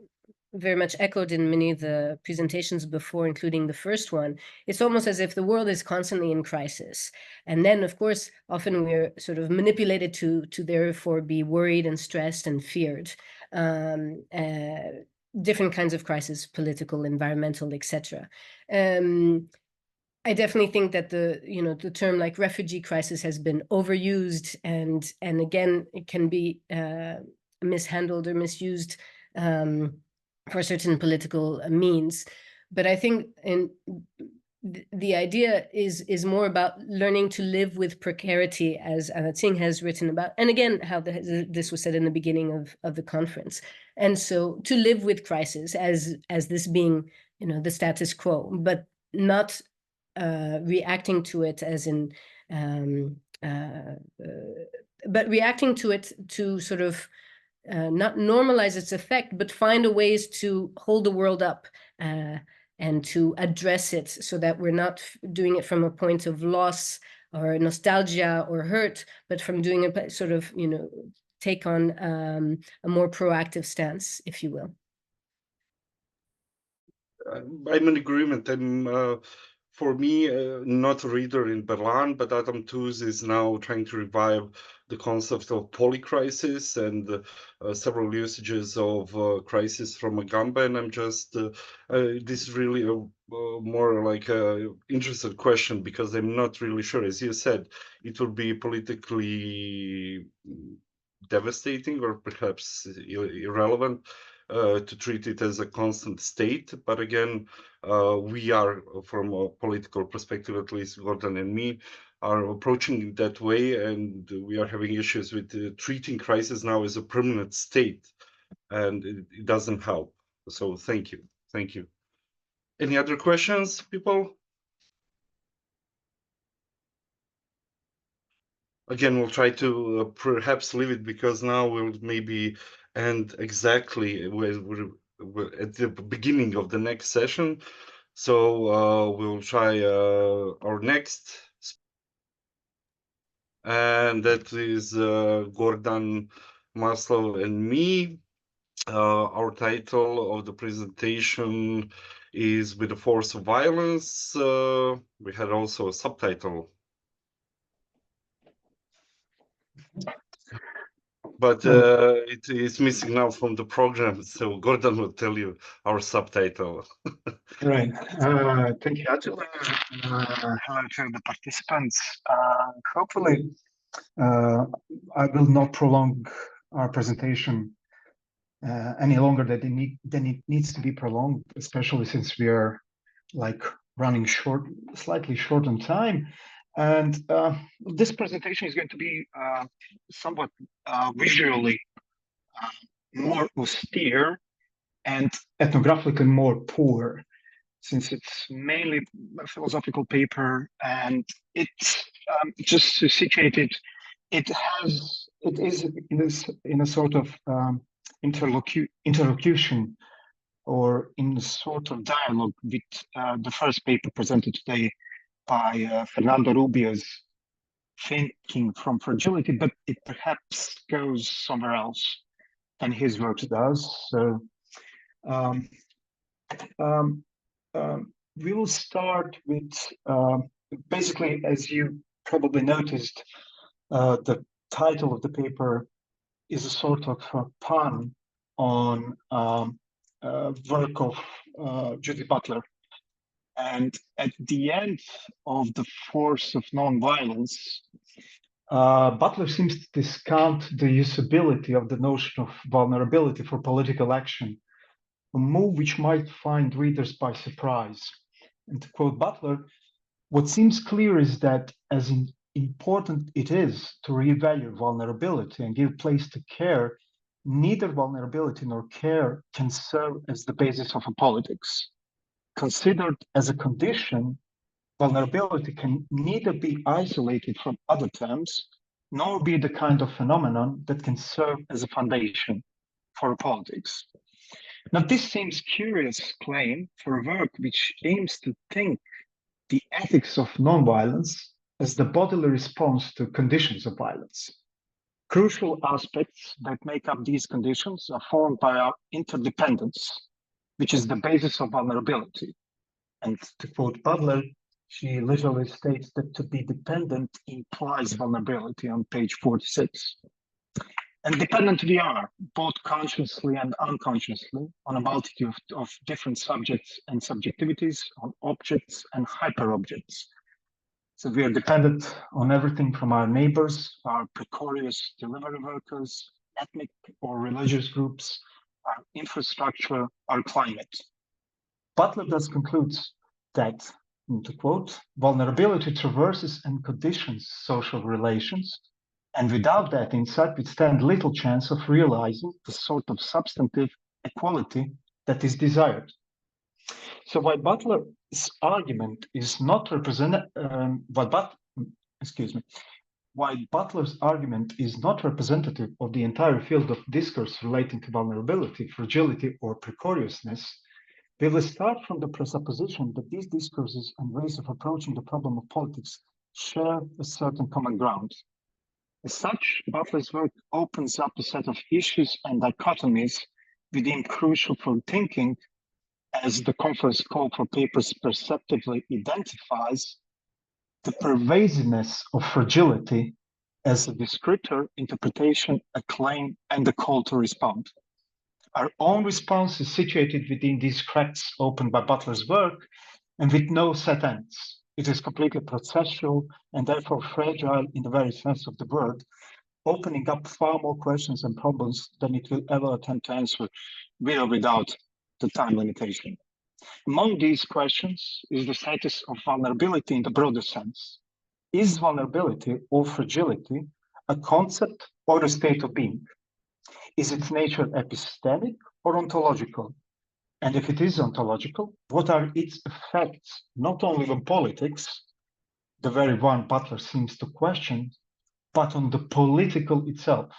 very much echoed in many of the presentations before, including the first one, it's almost as if the world is constantly in crisis. And then, of course, often we're sort of manipulated to therefore be worried and stressed and feared. Different kinds of crises, political, environmental, etc. I definitely think that the term like refugee crisis has been overused, and again, it can be mishandled or misused for certain political means. But I think the idea is more about learning to live with precarity, as Anat Singh has written about, and again, how this was said in the beginning of the conference. And so to live with crisis as this being, the status quo, but not reacting to it as in, but reacting to it to sort of not normalize its effect, but find a ways to hold the world up and to address it, so that we're not doing it from a point of loss or nostalgia or hurt, but from doing a sort of, take on a more proactive stance, if you will. I'm in agreement. For me, not a reader in Berlin, but Adam Tooze is now trying to revive the concept of polycrisis and several usages of crisis from Agamben. And I'm just, this is really more like an interested question, because I'm not really sure. As you said, it would be politically devastating or perhaps irrelevant to treat it as a constant state. But again, we are, from a political perspective, at least Gordon and me, are approaching it that way, and we are having issues with treating crisis now as a permanent state. and it doesn't help. So thank you. Thank you. Any other questions, people? Again, we'll try to perhaps leave it, because now we'll maybe end exactly we're at the beginning of the next session. So we'll try our next, and that is Gordan Maslov and me. Our title of the presentation is "With the Force of Violence." We had also a subtitle, but it is missing now from the program, so Gordon will tell you our subtitle. Right. Thank you, Attila. Hello to the participants. Hopefully, I will not prolong our presentation any longer than it needs to be prolonged, especially since we are like running slightly short on time. And this presentation is going to be somewhat visually more austere and ethnographically more poor, since it's mainly a philosophical paper, and it's just situated. It is in a sort of interlocution, or in a sort of dialogue with the first paper presented today by Fernando Rubio's Thinking from Fragility, but it perhaps goes somewhere else than his work does. So we will start with, basically, as you probably noticed, the title of the paper is a sort of a pun on work of Judith Butler. And at the end of The Force of Nonviolence, Butler seems to discount the usability of the notion of vulnerability for political action, a move which might find readers by surprise. And to quote Butler, what seems clear is that as important it is to reevaluate vulnerability and give place to care, neither vulnerability nor care can serve as the basis of a politics. Considered as a condition, vulnerability can neither be isolated from other terms, nor be the kind of phenomenon that can serve as a foundation for a politics. Now, this seems curious claim for a work which aims to think the ethics of nonviolence as the bodily response to conditions of violence. Crucial aspects that make up these conditions are formed by our interdependence, which is the basis of vulnerability. And to quote Butler, she literally states that to be dependent implies vulnerability on page 46. And dependent we are, both consciously and unconsciously, on a multitude of different subjects and subjectivities, on objects and hyper-objects. So we are dependent on everything from our neighbors, our precarious delivery workers, ethnic or religious groups, our infrastructure, our climate. Butler thus concludes that, to quote, vulnerability traverses and conditions social relations, and without that insight, we stand little chance of realizing the sort of substantive equality that is desired. So while Butler's argument is not representative of the entire field of discourse relating to vulnerability, fragility, or precariousness, we will start from the presupposition that these discourses and ways of approaching the problem of politics share a certain common ground. As such, Butler's work opens up a set of issues and dichotomies within crucial for thinking, as the conference call for papers perceptively identifies the pervasiveness of fragility as a descriptor, interpretation, a claim, and a call to respond. Our own response is situated within these cracks opened by Butler's work, and with no set ends. It is completely processual and therefore fragile in the very sense of the word, opening up far more questions and problems than it will ever attempt to answer, with or without the time limitation. Among these questions is the status of vulnerability in the broader sense. Is vulnerability or fragility a concept or a state of being? Is its nature epistemic or ontological? And if it is ontological, what are its effects, not only on politics, the very one Butler seems to question, but on the political itself?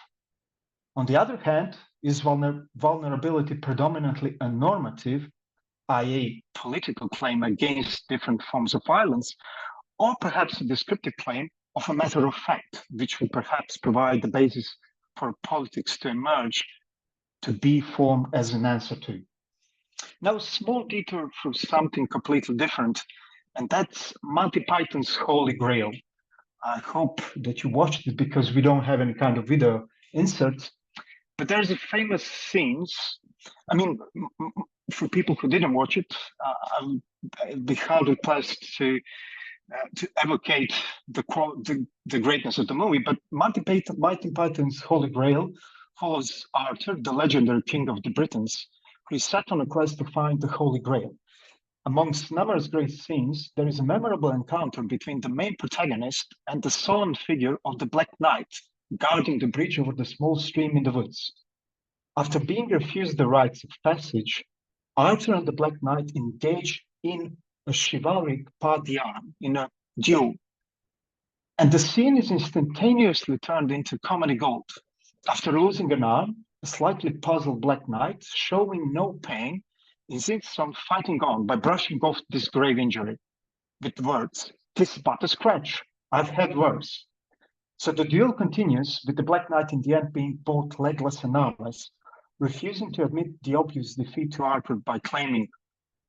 On the other hand, is vulnerability predominantly a normative, i.e. political claim against different forms of violence, or perhaps a descriptive claim of a matter of fact, which would perhaps provide the basis for politics to emerge, to be formed as an answer to? Now, a small detour through something completely different, and that's Monty Python's Holy Grail. I hope that you watched it because we don't have any kind of video insert, but there's a famous scenes. I mean, for people who didn't watch it, I'd be hard pressed to evocate the greatness of the movie. But Monty Python's Holy Grail follows Arthur, the legendary king of the Britons, who is set on a quest to find the Holy Grail. Amongst numerous great scenes, there is a memorable encounter between the main protagonist and the solemn figure of the Black Knight, guarding the bridge over the small stream in the woods. After being refused the rites of passage, Arthur and the Black Knight engage in a chivalric pas d'armes, in a duel. And the scene is instantaneously turned into comedy gold. After losing an arm, a slightly puzzled Black Knight, showing no pain, insists on fighting on by brushing off this grave injury with words, "'Tis but a scratch, I've had worse." So the duel continues, with the Black Knight in the end being both legless and armless, refusing to admit the obvious defeat to Arthur by claiming,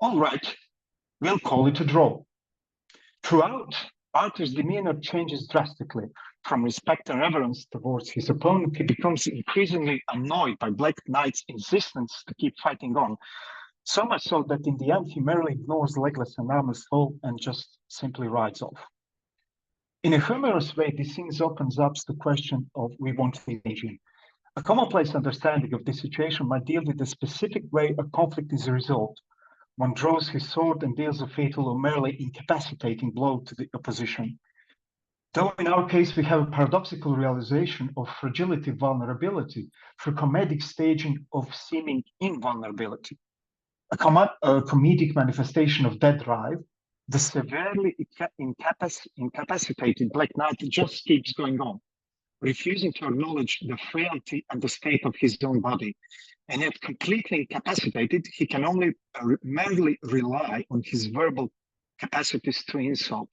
"All right, we'll call it a draw." Throughout, Arthur's demeanor changes drastically. From respect and reverence towards his opponent, he becomes increasingly annoyed by Black Knight's insistence to keep fighting on. So much so that in the end, he merely ignores legless and armless foe and just simply rides off. In a humorous way, this scene opens up the question of we want to engage in. A commonplace understanding of this situation might deal with the specific way a conflict is resolved. One draws his sword and deals a fatal or merely incapacitating blow to the opposition. Though in our case, we have a paradoxical realization of fragility, vulnerability, through comedic staging of seeming invulnerability. A comedic manifestation of that drive, the severely incapacitated Black Knight just keeps going on, refusing to acknowledge the frailty and the state of his own body. And yet completely incapacitated, he can only merely rely on his verbal capacities to insult.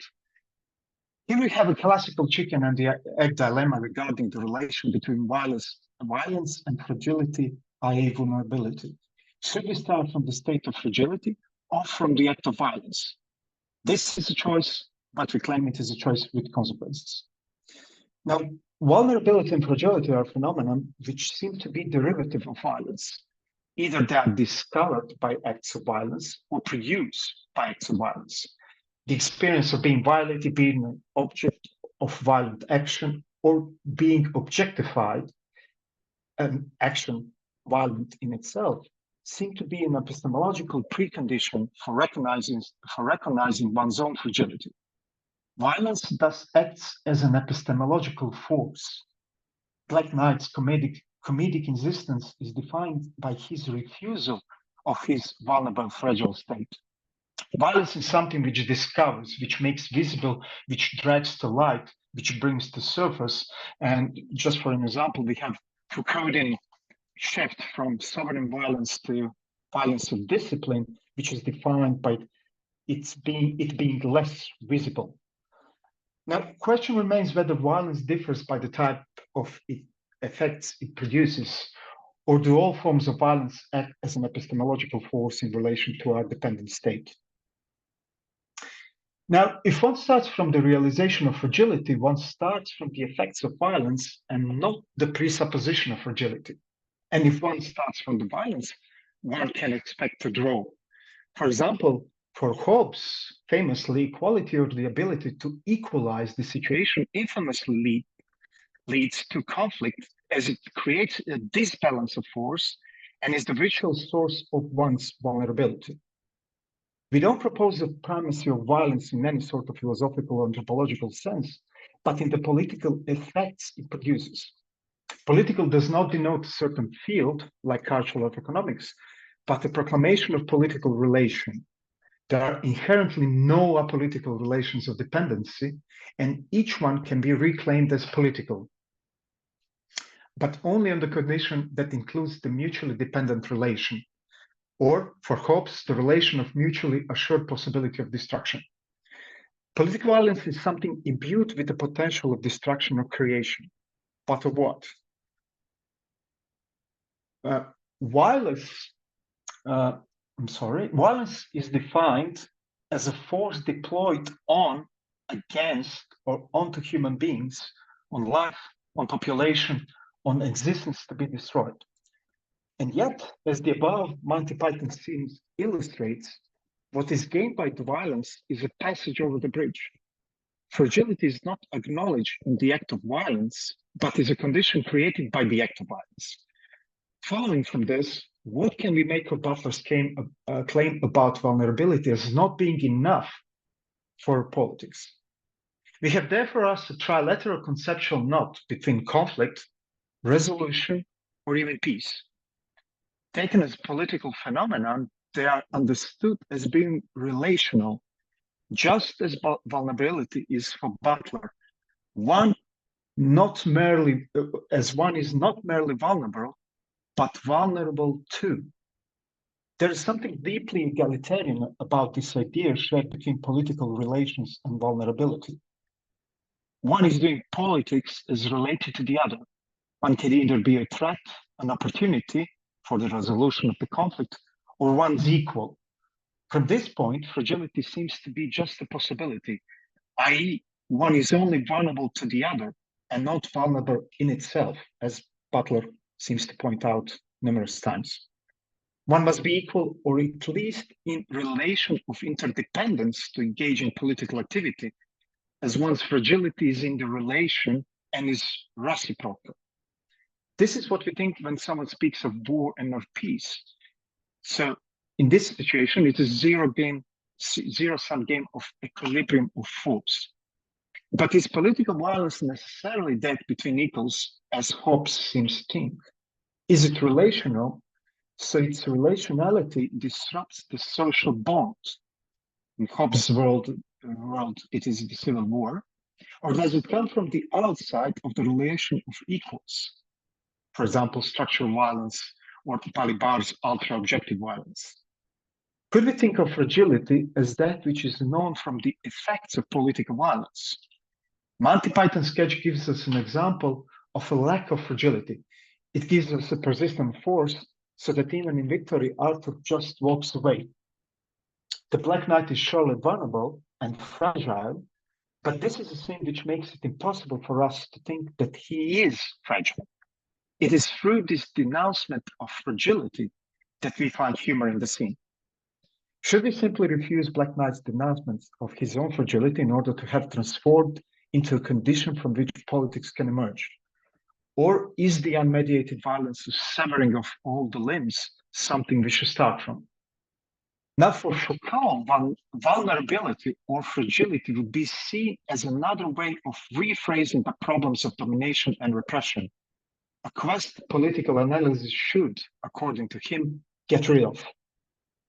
Here we have a classical chicken and the egg dilemma regarding the relation between violence and fragility, i.e. vulnerability. Should we start from the state of fragility or from the act of violence? This is a choice, but we claim it is a choice with consequences. Now, vulnerability and fragility are phenomena which seem to be derivative of violence. Either they are discovered by acts of violence or produced by acts of violence. The experience of being violated, being an object of violent action, or being objectified, an action violent in itself, seem to be an epistemological precondition for recognizing one's own fragility. Violence thus acts as an epistemological force. Black Knight's comedic existence is defined by his refusal of his vulnerable, fragile state. Violence is something which discovers, which makes visible, which drags to light, which brings to surface. And just for an example, we have Foucauldian shift from sovereign violence to violence of discipline, which is defined by it being less visible. Now, the question remains whether violence differs by the type of effects it produces, or do all forms of violence act as an epistemological force in relation to our dependent state? Now, if one starts from the realization of fragility, one starts from the effects of violence and not the presupposition of fragility. And if one starts from the violence, one can expect a draw. For example, for Hobbes, famously, equality or the ability to equalize the situation infamously leads to conflict, as it creates a disbalance of force and is the virtual source of one's vulnerability. We don't propose the primacy of violence in any sort of philosophical or anthropological sense, but in the political effects it produces. Political does not denote a certain field, like cultural or economics, but a proclamation of political relation. There are inherently no apolitical relations of dependency, and each one can be reclaimed as political, but only on the condition that includes the mutually dependent relation, or, for Hobbes, the relation of mutually assured possibility of destruction. Political violence is something imbued with the potential of destruction or creation. But of what? Violence is defined as a force deployed on, against, or onto human beings, on life, on population, on existence to be destroyed. And yet, as the above Monty Python scene illustrates, what is gained by the violence is a passage over the bridge. Fragility is not acknowledged in the act of violence, but is a condition created by the act of violence. Following from this, what can we make of Butler's claim about vulnerability as not being enough for politics? We have therefore asked a trilateral conceptual knot between conflict, resolution, or even peace. Taken as political phenomenon, they are understood as being relational, just as vulnerability is for Butler. One is not merely vulnerable, but vulnerable too. There is something deeply egalitarian about this idea shared between political relations and vulnerability. One is doing politics as related to the other. One can either be a threat, an opportunity for the resolution of the conflict, or one's equal. From this point, fragility seems to be just a possibility, i.e., one is only vulnerable to the other and not vulnerable in itself, as Butler seems to point out numerous times. One must be equal, or at least in relation of interdependence, to engage in political activity, as one's fragility is in the relation and is reciprocal. This is what we think when someone speaks of war and of peace. So in this situation, it is zero-sum game of equilibrium of force. But is political violence necessarily that between equals, as Hobbes seems to think? Is it relational? So its relationality disrupts the social bond. In Hobbes' world, it is the civil war. Or does it come from the outside of the relation of equals? For example, structural violence or Balibar's ultra-objective violence. Could we think of fragility as that which is known from the effects of political violence? Monty Python sketch gives us an example of a lack of fragility. It gives us a persistent force so that even in victory, Arthur just walks away. The Black Knight is surely vulnerable and fragile, but this is a scene which makes it impossible for us to think that he is fragile. It is through this denouncement of fragility that we find humor in the scene. Should we simply refuse Black Knight's denouncement of his own fragility in order to have transformed into a condition from which politics can emerge? Or is the unmediated violence, the severing of all the limbs, something we should start from? Now, for Foucault, vulnerability or fragility would be seen as another way of rephrasing the problems of domination and repression, a quest political analysis should, according to him, get rid of.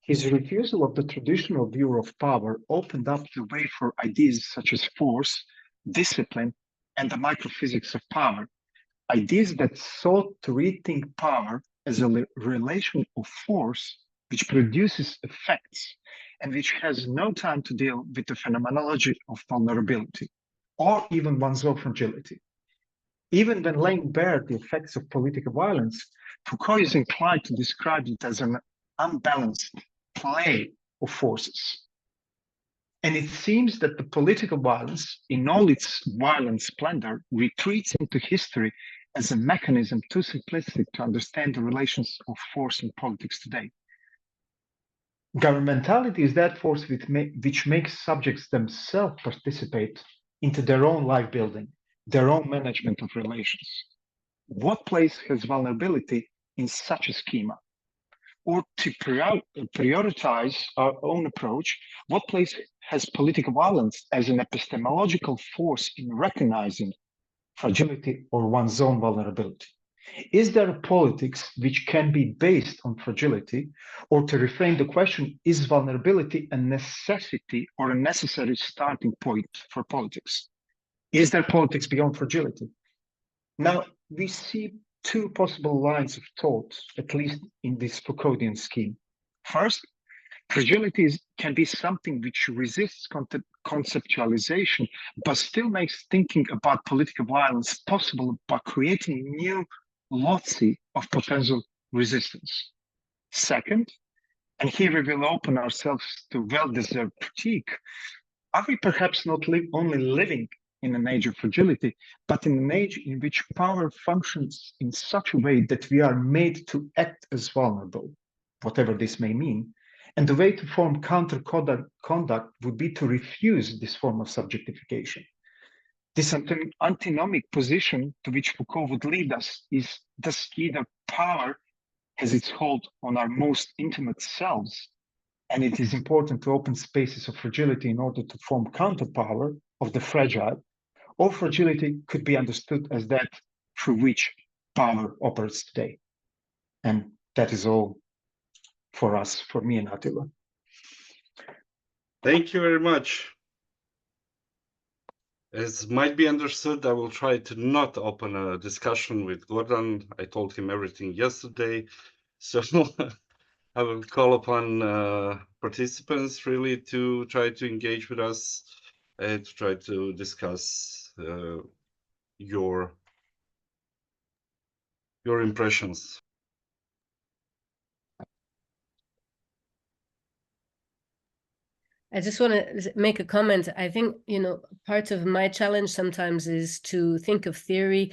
His refusal of the traditional view of power opened up the way for ideas such as force, discipline, and the microphysics of power, ideas that sought to rethink power as a relation of force which produces effects and which has no time to deal with the phenomenology of vulnerability or even one's own fragility. Even when laying bare the effects of political violence, Foucault is inclined to describe it as an unbalanced play of forces. And it seems that the political violence, in all its violent splendor, retreats into history as a mechanism too simplistic to understand the relations of force in politics today. Governmentality is that force which makes subjects themselves participate into their own life building, their own management of relations. What place has vulnerability in such a schema? Or to prioritize our own approach, what place has political violence as an epistemological force in recognizing fragility or one's own vulnerability? Is there a politics which can be based on fragility? Or to reframe the question, is vulnerability a necessity or a necessary starting point for politics? Is there politics beyond fragility? Now, we see two possible lines of thought, at least in this Foucauldian scheme. First, fragility can be something which resists conceptualization, but still makes thinking about political violence possible by creating new loci of potential resistance. Second, and here we will open ourselves to well-deserved critique, are we perhaps not only living in an age of fragility, but in an age in which power functions in such a way that we are made to act as vulnerable, whatever this may mean? And the way to form counter-conduct would be to refuse this form of subjectification. This antinomic position to which Foucault would lead us is thus either power has its hold on our most intimate selves, and it is important to open spaces of fragility in order to form counterpower of the fragile, or fragility could be understood as that through which power operates today. And that is all for us, for me and Attila. Thank you very much. As might be understood, I will try to not open a discussion with Gordon. I told him everything yesterday. So I will call upon participants really to try to engage with us and to try to discuss your impressions. I just want to make a comment. I think, part of my challenge sometimes is to think of theory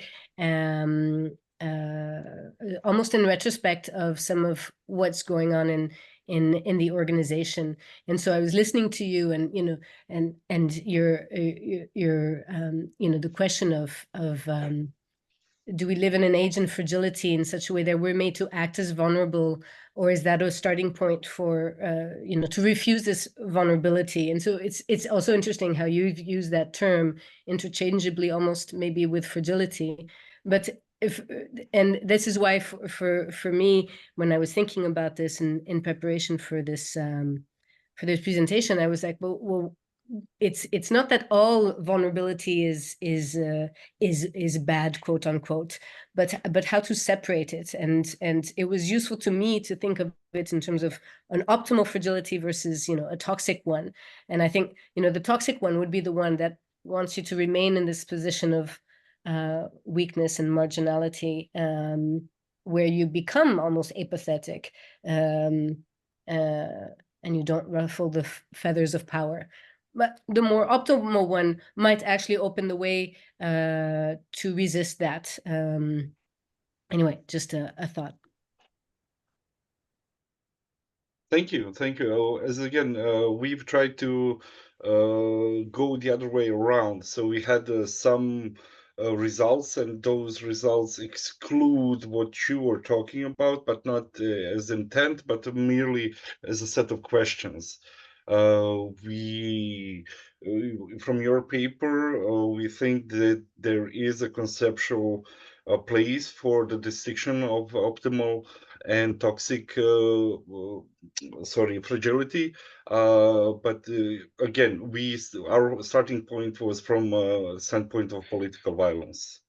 almost in retrospect of some of what's going on in the organization. And so I was listening to you, and your the question of do we live in an age of fragility in such a way that we're made to act as vulnerable, or is that a starting point for to refuse this vulnerability? And so it's also interesting how you've used that term interchangeably, almost maybe with fragility. But and this is why for me, when I was thinking about this in preparation for this presentation, I was like, well, it's not that all vulnerability is bad, quote unquote, but how to separate it. And it was useful to me to think of it in terms of an optimal fragility versus a toxic one. And I think the toxic one would be the one that wants you to remain in this position of weakness and marginality, where you become almost apathetic, and you don't ruffle the feathers of power. But the more optimal one might actually open the way to resist that. Anyway, just a thought. Thank you. As again, we've tried to go the other way around. So we had some results, and those results exclude what you were talking about, but not as intent, but merely as a set of questions. From your paper, we think that there is a conceptual place for the distinction of optimal and toxic fragility, but again, our starting point was from a standpoint of political violence.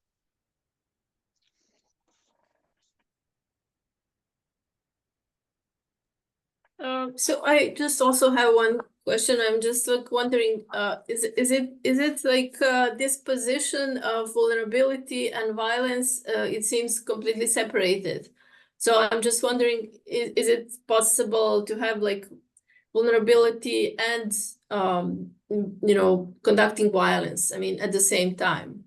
So I just also have one question. I'm just wondering, is it like this position of vulnerability and violence? It seems completely separated. So I'm just wondering, is it possible to have like vulnerability and conducting violence? I mean, at the same time,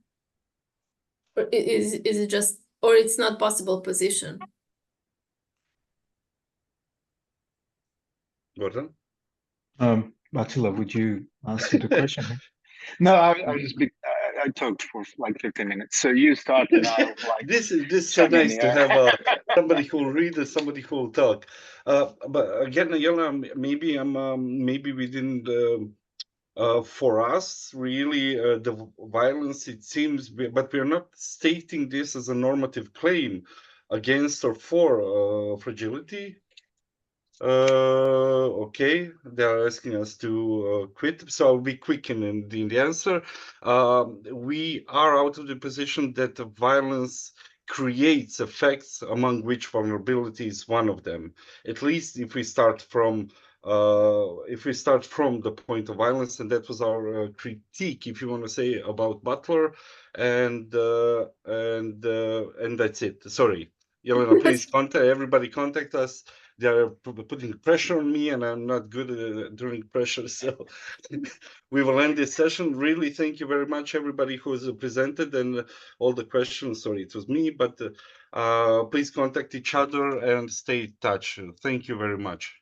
or is it just, or it's not possible position? Gordon? Attila, would you answer the question? No, I talked for like 15 minutes. So you start and I'll like. This is so nice to have somebody who will read and somebody who will talk. But again, Yelena, maybe we didn't for us, really, the violence, it seems, but we're not stating this as a normative claim against or for fragility. Okay, they are asking us to quit, so I'll be quick in the answer. We are out of the position that the violence creates effects, among which vulnerability is one of them. At least if we start from the point of violence, and that was our critique, if you want to say, about Butler, and that's it. Sorry, Yelena, please contact us. They are putting pressure on me, and I'm not good at during pressure. So we will end this session. Really, thank you very much, everybody who has presented and all the questions. Sorry, it was me, but please contact each other and stay in touch. Thank you very much.